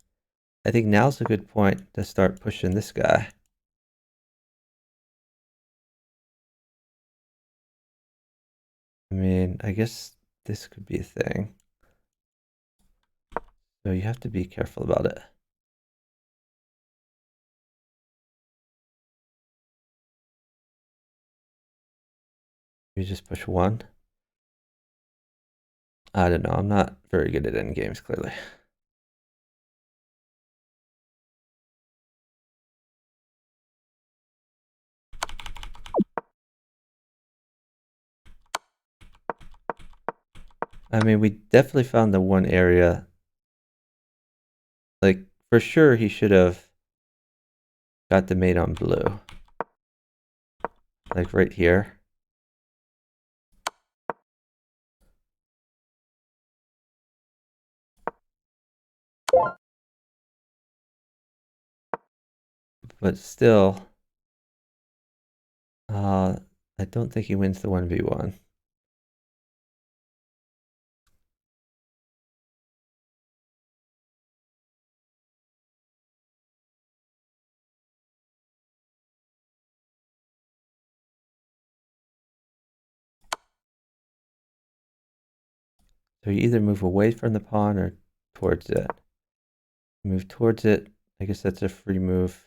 I think now's a good point to start pushing this guy. I mean, I guess this could be a thing. So you have to be careful about it. You just push one. I don't know. I'm not very good at end games, clearly. I mean, we definitely found the one area. Like, for sure, he should have got the mate on blue. Like, right here. But still, I don't think he wins the 1v1. So you either move away from the pawn or towards it. Move towards it. I guess that's a free move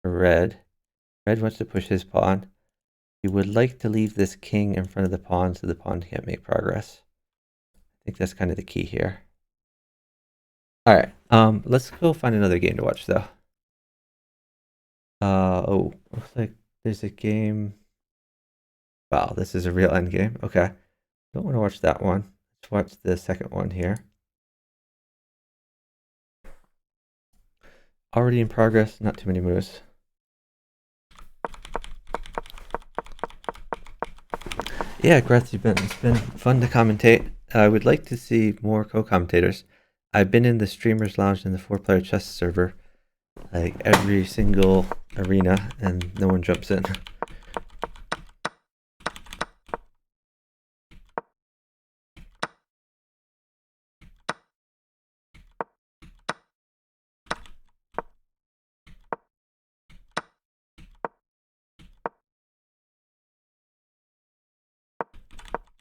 for red. Red wants to push his pawn. He would like to leave this king in front of the pawn so the pawn can't make progress. I think that's kind of the key here. All right, let's go find another game to watch though. Oh, looks like there's a game. Wow, this is a real end game. Okay, don't want to watch that one. Let's watch the second one here. Already in progress, not too many moves. Yeah, Greth, it's been fun to commentate. I would like to see more co-commentators. I've been in the streamers lounge in the 4-player chess server, like every single arena, and no one jumps in.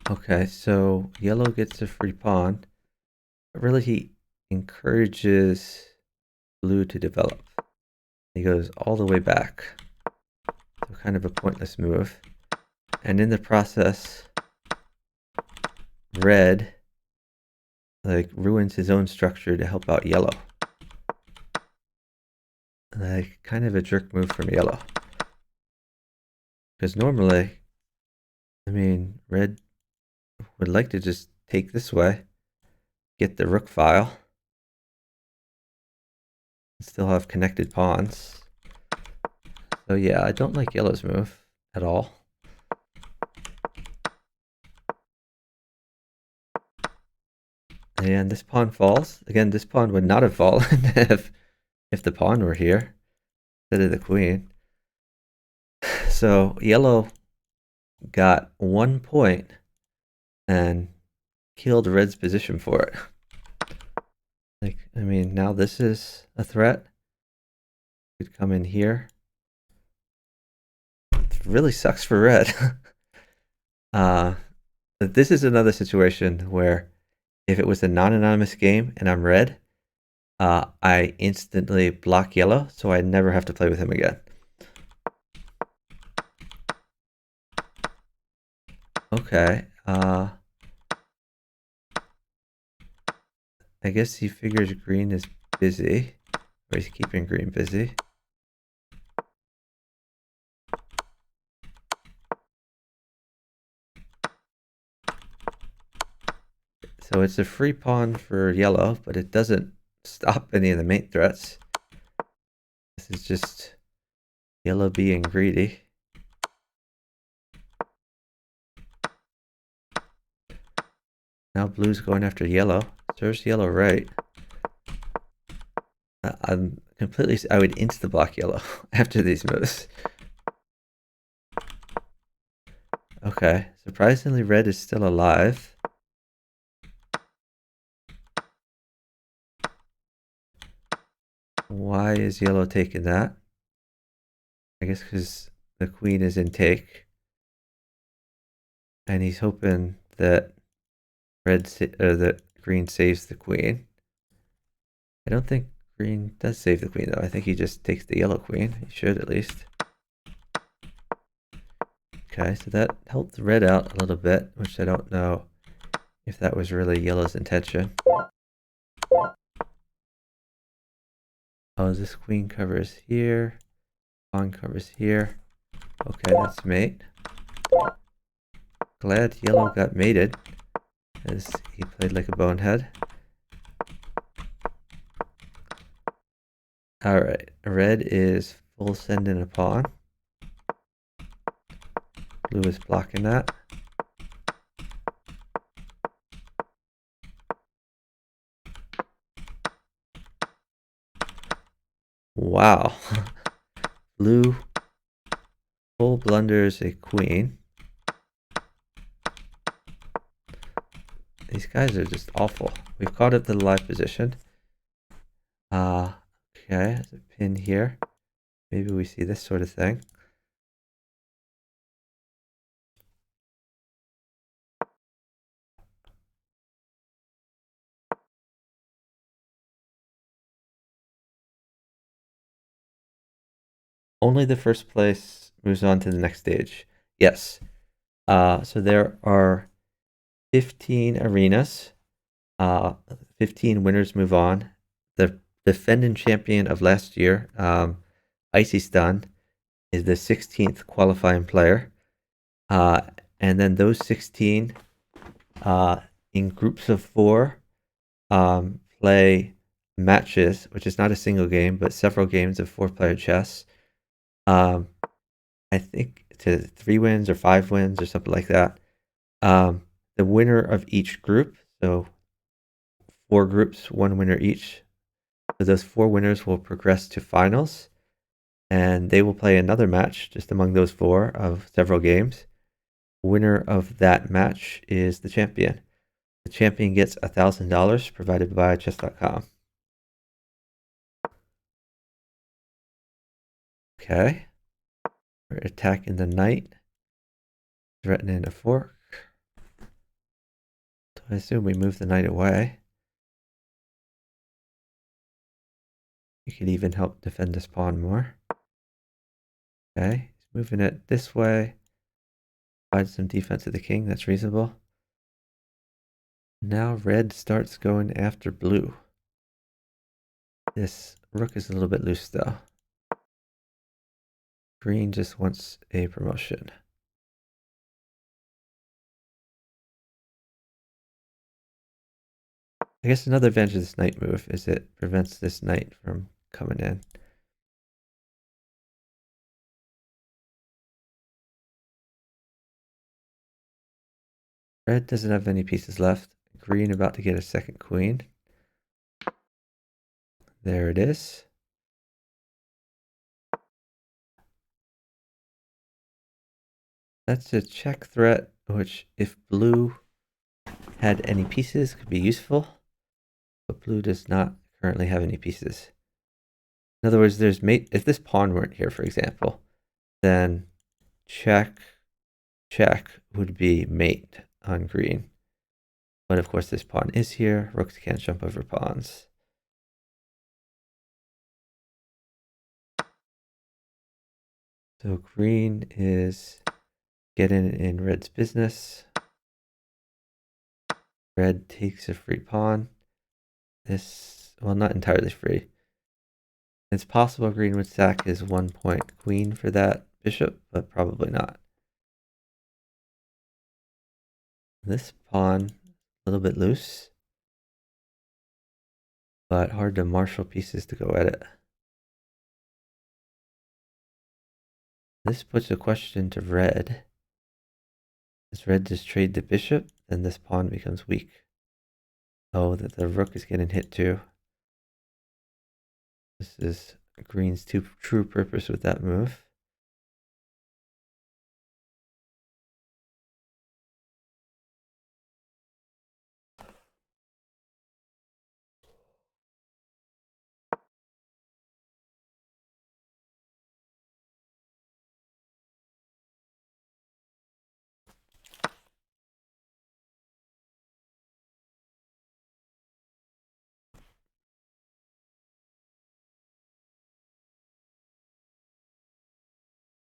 Okay, so yellow gets a free pawn. But really, encourages blue to develop. He goes all the way back. So kind of a pointless move. And in the process, red like ruins his own structure to help out yellow. Like kind of a jerk move from yellow. Because normally, I mean, red would like to just take this way, get the rook file, and still have connected pawns. So yeah, I don't like yellow's move at all. And this pawn falls. Again, this pawn would not have fallen if the pawn were here instead of the queen. So yellow got 1 point and killed red's position for it. Like, I mean, now this is a threat. Could come in here. It really sucks for red. This is another situation where if it was a non-anonymous game and I'm red, I instantly block yellow, so I never have to play with him again. Okay, I guess he figures green is busy, or he's keeping green busy. So it's a free pawn for yellow, but it doesn't stop any of the mate threats. This is just yellow being greedy. Now blue's going after yellow. Serves yellow right. I would insta-block yellow after these moves. Okay, surprisingly red is still alive. Why is yellow taking that? I guess because the queen is in take. And he's hoping that that green saves the queen. I don't think green does save the queen though. I think he just takes the yellow queen. He should at least. Okay, so that helped red out a little bit, which I don't know if that was really yellow's intention. Oh, this queen covers here. Pawn covers here. Okay, that's mate. Glad yellow got mated, as he played like a bonehead. Alright, red is full sending a pawn. Blue is blocking that. Wow. Blue full blunders a queen. These guys are just awful. We've caught up to the live position. Okay, there's a pin here. Maybe we see this sort of thing. Only the first place moves on to the next stage. Yes. So there are 15 arenas. 15 winners move on. The defending champion of last year, Icy Stun, is the 16th qualifying player. And then those 16 in groups of 4 play matches, which is not a single game, but several games of 4-player chess. I think to 3 wins or 5 wins or something like that. The winner of each group, so 4 groups, 1 winner each. So those 4 winners will progress to finals, and they will play another match just among those 4 of several games. Winner of that match is the champion. The champion gets $1,000 provided by chess.com. Okay. We're attacking the knight, threatening a fork. So I assume we move the knight away. You could even help defend this pawn more. Okay, he's moving it this way. Provide some defense to the king, that's reasonable. Now red starts going after blue. This rook is a little bit loose though. Green just wants a promotion. I guess another advantage of this knight move is it prevents this knight from coming in. Red doesn't have any pieces left. Green about to get a second queen. There it is. That's a check threat, which if blue had any pieces could be useful, but blue does not currently have any pieces. In other words, there's mate. If this pawn weren't here, for example, then check would be mate on green. But of course, this pawn is here. Rooks can't jump over pawns. So green is getting in red's business. Red takes a free pawn. This, well, not entirely free. It's possible green would sack his 1 point queen for that bishop, but probably not. This pawn, a little bit loose, but hard to marshal pieces to go at it. This puts a question to red. Does red just trade the bishop? Then this pawn becomes weak. Oh, that the rook is getting hit too. This is green's true purpose with that move.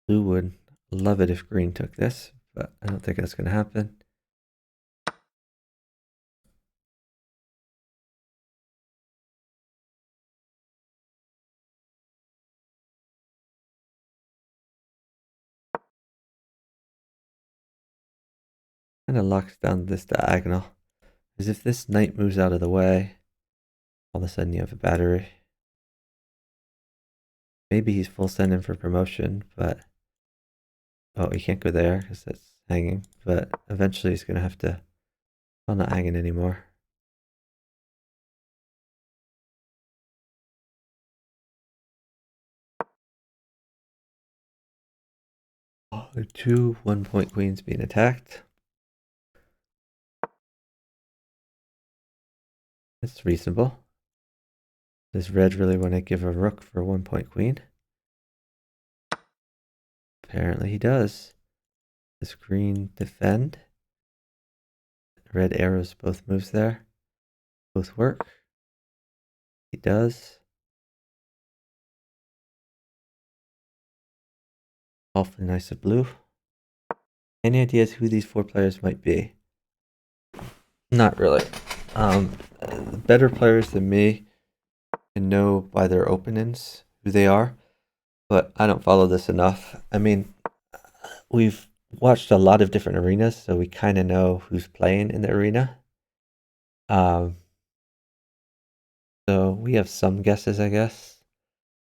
Blue would love it if green took this, but I don't think that's going to happen. Kind of locks down this diagonal. Because if this knight moves out of the way, all of a sudden you have a battery. Maybe he's full sending for promotion, but oh, he can't go there because that's hanging. But eventually he's gonna have to. Well, not hanging anymore. Oh, two 1 point queens being attacked. That's reasonable. Does red really want to give a rook for a 1 point queen? Apparently he does. Does green defend? Red arrows both moves there. Both work. He does. Awfully nice of blue. Any ideas who these 4 players might be? Not really. Better players than me can know by their openings who they are, but I don't follow this enough. I mean, we've watched a lot of different arenas, so we kind of know who's playing in the arena. So we have some guesses, I guess.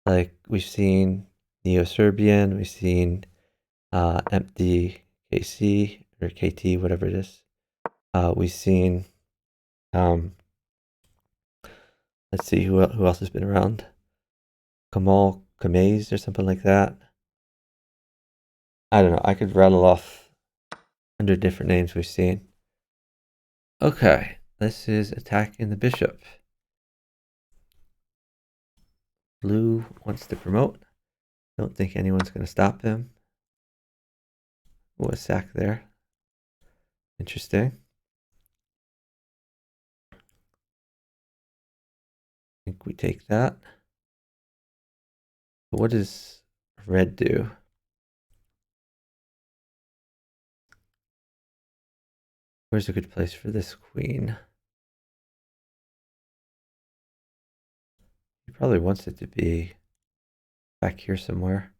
Like we've seen Neo-Serbian, we've seen Empty KC or KT, whatever it is. We've seen, let's see who else has been around. Kamal Kamez or something like that. I don't know. I could rattle off 100 different names we've seen. Okay, this is attacking the bishop. Blue wants to promote. Don't think anyone's going to stop him. Oh, a sack there. Interesting. I think we take that. What does red do? Where's a good place for this queen? He probably wants it to be back here somewhere.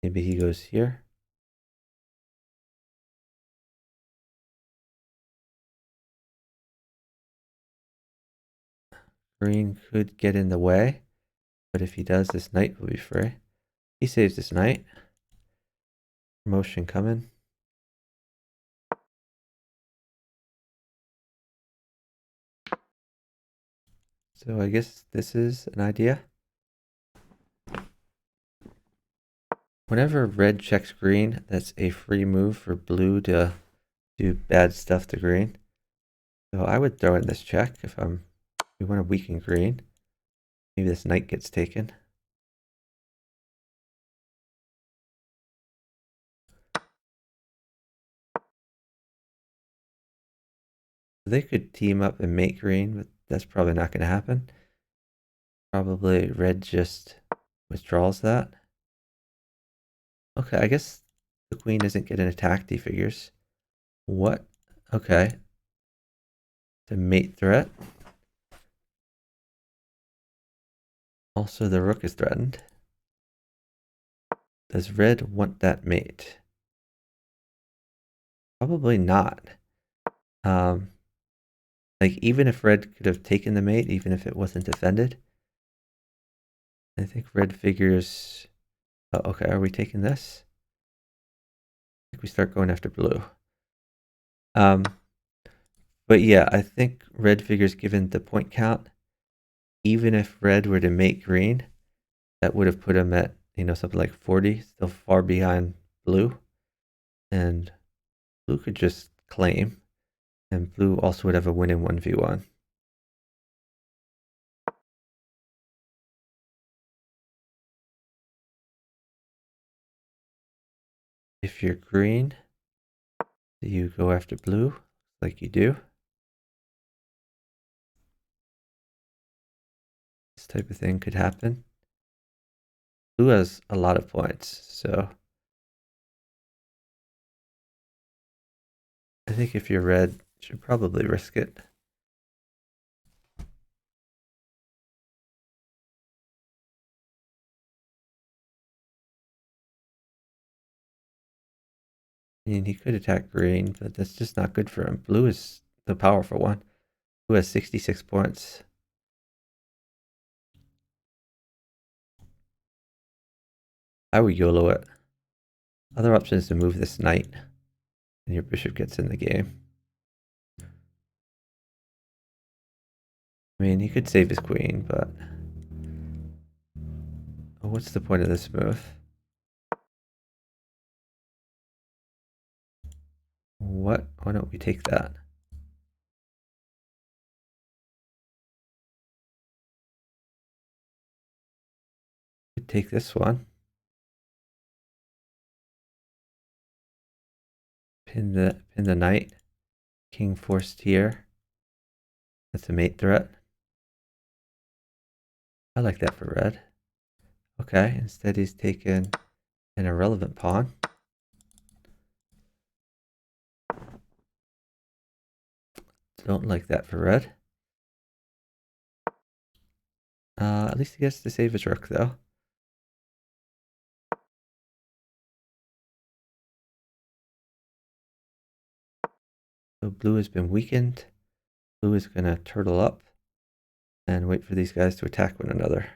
Maybe he goes here. Green could get in the way, but if he does, this knight will be free. He saves this knight. Promotion coming. So I guess this is an idea. Whenever red checks green, that's a free move for blue to do bad stuff to green. So I would throw in this check if we want to weaken green. Maybe this knight gets taken. They could team up and mate green, but that's probably not going to happen. Probably red just withdraws that. Okay, I guess the queen isn't getting attacked, he figures. What? Okay. The mate threat. Also, the rook is threatened. Does red want that mate? Probably not. Like, even if red could have taken the mate, even if it wasn't defended, I think red figures... Oh, okay, are we taking this? I think we start going after blue. But yeah, I think red figures, given the point count, even if red were to mate green, that would have put him at, something like 40, still far behind blue. And blue could just claim, and blue also would have a win in 1v1. If you're green, you go after blue, like you do. This type of thing could happen. Blue has a lot of points, so I think if you're red, you should probably risk it. I mean, he could attack green, but that's just not good for him. Blue is the powerful one. Blue has 66 points. I would YOLO it. Other option is to move this knight, and your bishop gets in the game. I mean, he could save his queen, but... Oh, what's the point of this move? What? Why don't we take that? Could take this one. Pin the knight. King forced here. That's a mate threat. I like that for red. Okay, instead he's taken an irrelevant pawn. Don't like that for red. At least he gets to save his rook, though. So blue has been weakened. Blue is going to turtle up and wait for these guys to attack one another.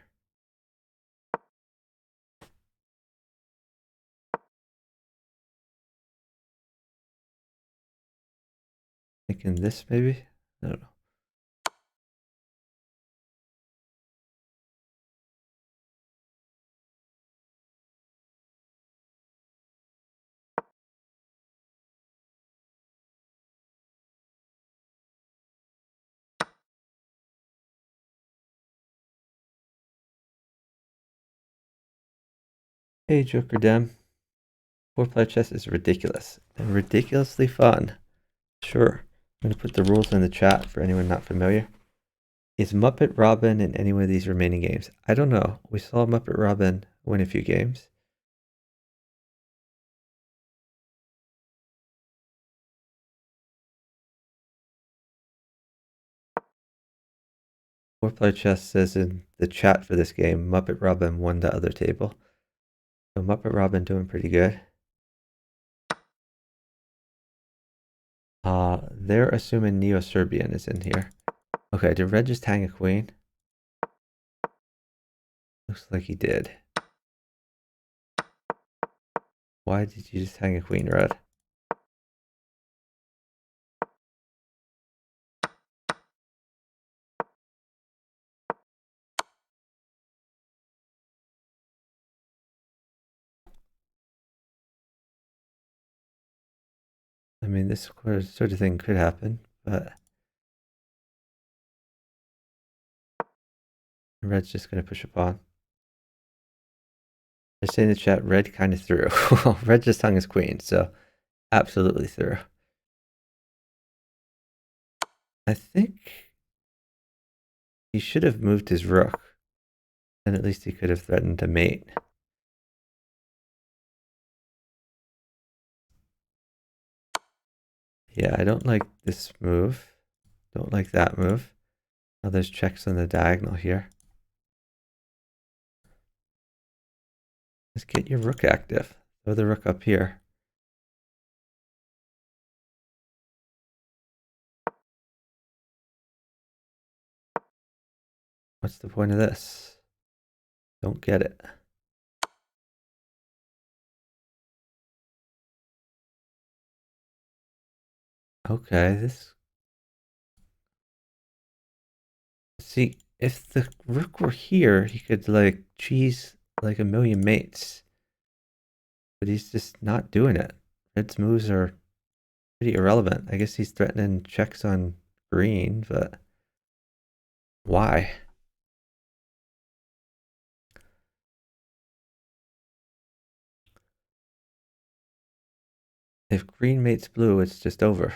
Thinking this, maybe? I don't know. Hey, Joker Dem. 4-player chess is ridiculous and ridiculously fun. Sure. I'm going to put the rules in the chat for anyone not familiar. Is Muppet Robin in any one of these remaining games? I don't know. We saw Muppet Robin win a few games. Four Player Chess says in the chat for this game, Muppet Robin won the other table. So Muppet Robin doing pretty good. They're assuming Neo-Serbian is in here. Okay, did Red just hang a queen? Looks like he did. Why did you just hang a queen, Red? I mean, this sort of thing could happen, but Red's just going to push a pawn. They're saying in the chat, Red kind of threw. Red just hung his queen, so absolutely threw. I think he should have moved his rook, and at least he could have threatened to mate. Yeah, I don't like this move. Don't like that move. Oh, there's checks on the diagonal here. Just get your rook active. Throw the rook up here. What's the point of this? Don't get it. Okay, this... See, if the rook were here, he could, like, cheese, like, a million mates. But he's just not doing it. Red's moves are pretty irrelevant. I guess he's threatening checks on green, but... why? If green mates blue, it's just over.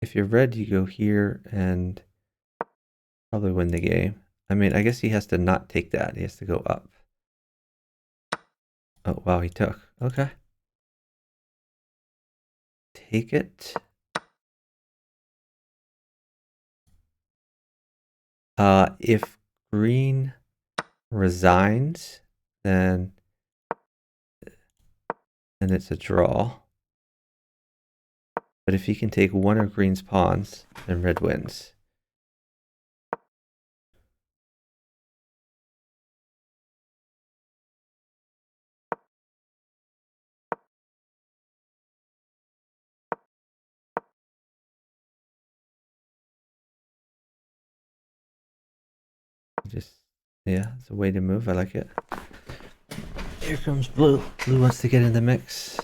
If you're red, you go here and probably win the game. I mean, I guess he has to not take that. He has to go up. Oh, wow, he took. Okay. Take it. If green resigns, then it's a draw. But if he can take one of green's pawns, then red wins. Just, yeah, it's a way to move. I like it. Here comes blue. Blue wants to get in the mix.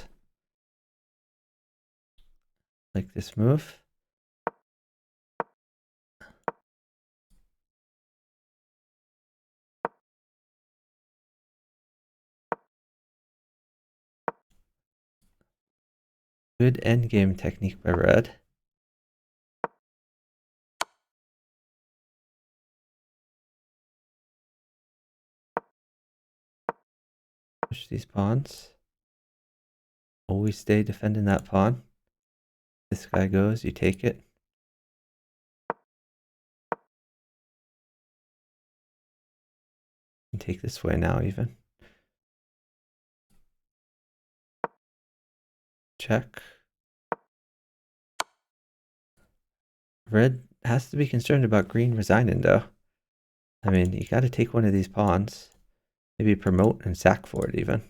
Like this move. Good endgame technique by red. Push these pawns. Always stay defending that pawn. This guy goes, you take it. You take this way now even. Check. Red has to be concerned about green resigning though. I mean, you got to take one of these pawns. Maybe promote and sack for it even.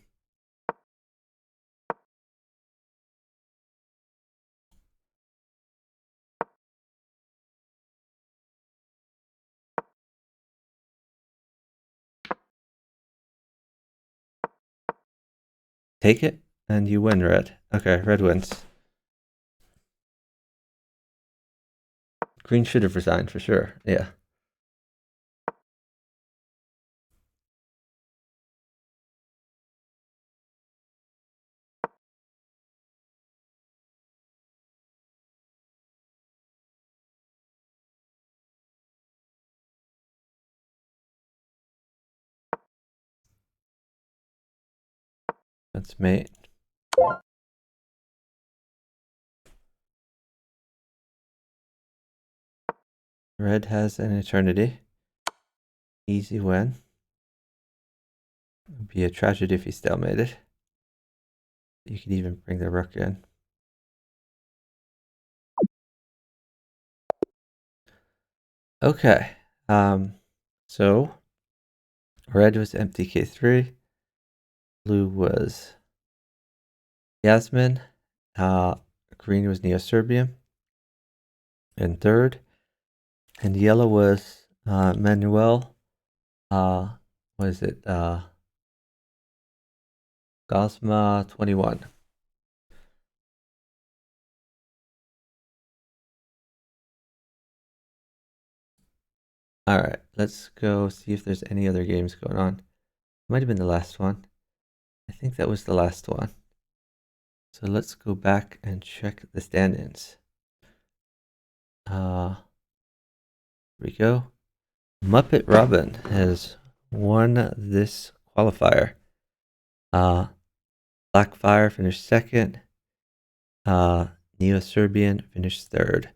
Take it, and you win, red. Okay, red wins. Green should have resigned for sure. Yeah. That's mate. Red has an eternity. Easy win. It'd be a tragedy if he stalemated. You could even bring the rook in. Okay. So red was empty k3. Blue was Yasmin. Green was Neo-Serbian in third. And yellow was Manuel. What is it? Gosma 21. All right, let's go see if there's any other games going on. Might have been the last one. I think that was the last one. So let's go back and check the stand-ins. Here we go. Muppet Robin has won this qualifier. Blackfire finished second. Neo-Serbian finished third.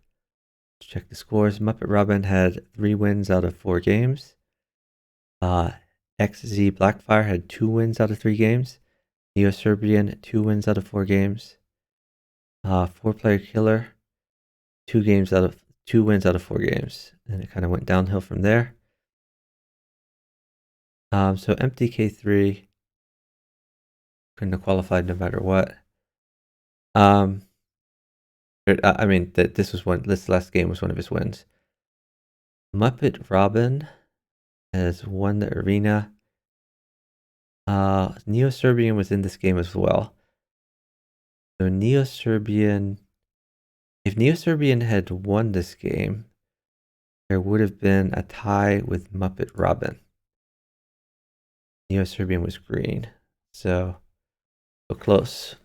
Let's check the scores. Muppet Robin had 3 wins out of 4 games. XZ Blackfire had 2 wins out of 3 games. Neo-Serbian, 2 wins out of 4 games. 4-player killer, 2 wins out of 4 games. And it kind of went downhill from there. So empty K3 couldn't have qualified no matter what. I mean, this last game was one of his wins. Muppet Robin has won the arena. Neo-Serbian was in this game as well. So Neo-Serbian, if Neo-Serbian had won this game, there would have been a tie with Muppet Robin. Neo-Serbian was green, so close.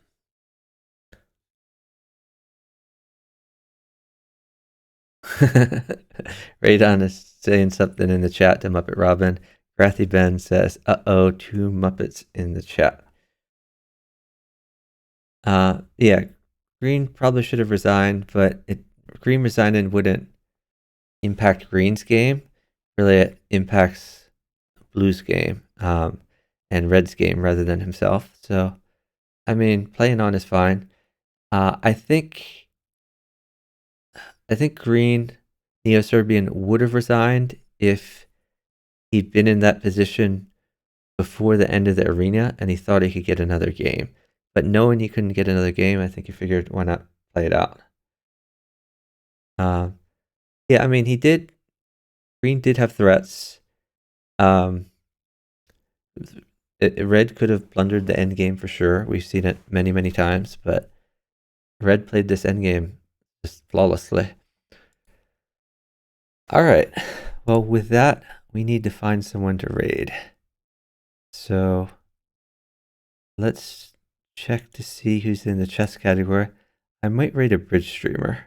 Radon is saying something in the chat to Muppet Robin. Wrathy Ben says, "Uh-oh, 2 Muppets in the chat." Yeah, green probably should have resigned, but green resigning wouldn't impact green's game. Really, it impacts blue's game and red's game rather than himself. So, I mean, playing on is fine. I think green Neo-Serbian would have resigned if he'd been in that position before the end of the arena and he thought he could get another game. But knowing he couldn't get another game, I think he figured, why not play it out? Yeah, I mean, green did have threats. Red could have blundered the end game for sure. We've seen it many, many times, but red played this end game just flawlessly. All right. Well, with that, we need to find someone to raid. So let's check to see who's in the chess category. I might raid a bridge streamer.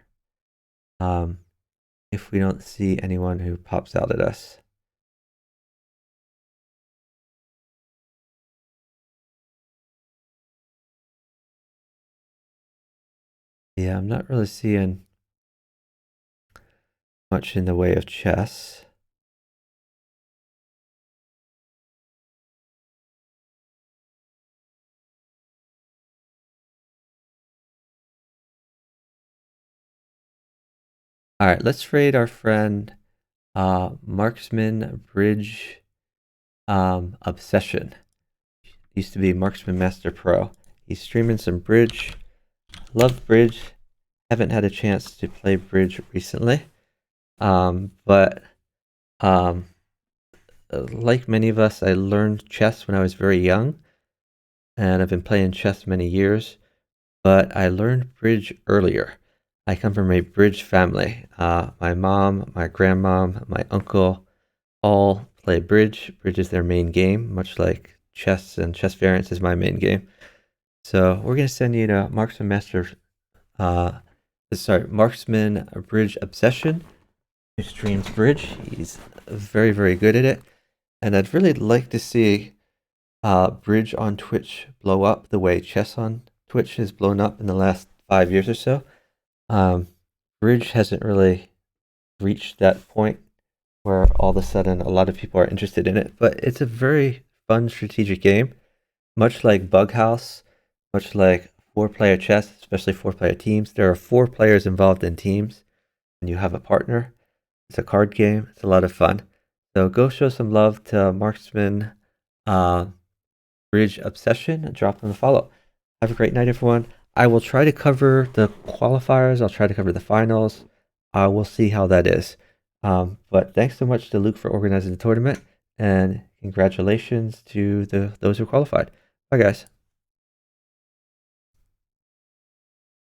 If we don't see anyone who pops out at us. Yeah, I'm not really seeing much in the way of chess. All right, let's raid our friend Marksman Bridge Obsession. Used to be Marksman Master Pro. He's streaming some bridge. Love bridge. Haven't had a chance to play bridge recently. But like many of us, I learned chess when I was very young. and I've been playing chess many years, but I learned bridge earlier. I come from a bridge family. My mom, my grandmom, my uncle all play bridge. Bridge is their main game, much like chess and chess variants is my main game. So we're going to send you to uh, Marksman Bridge Obsession, who streams bridge. He's very, very good at it. And I'd really like to see bridge on Twitch blow up the way chess on Twitch has blown up in the last 5 years or so. Bridge hasn't really reached that point where all of a sudden a lot of people are interested in it, but it's a very fun strategic game, much like Bug House, much like 4-player chess, especially 4-player teams. There are 4 players involved in teams, and you have a partner. It's a card game. It's a lot of fun. So go show some love to Marksman Bridge Obsession and drop them a follow. Have a great night, everyone. I will try to cover the qualifiers. I'll try to cover the finals. We'll see how that is. But thanks so much to Luke for organizing the tournament, and congratulations to those who qualified. Bye, guys.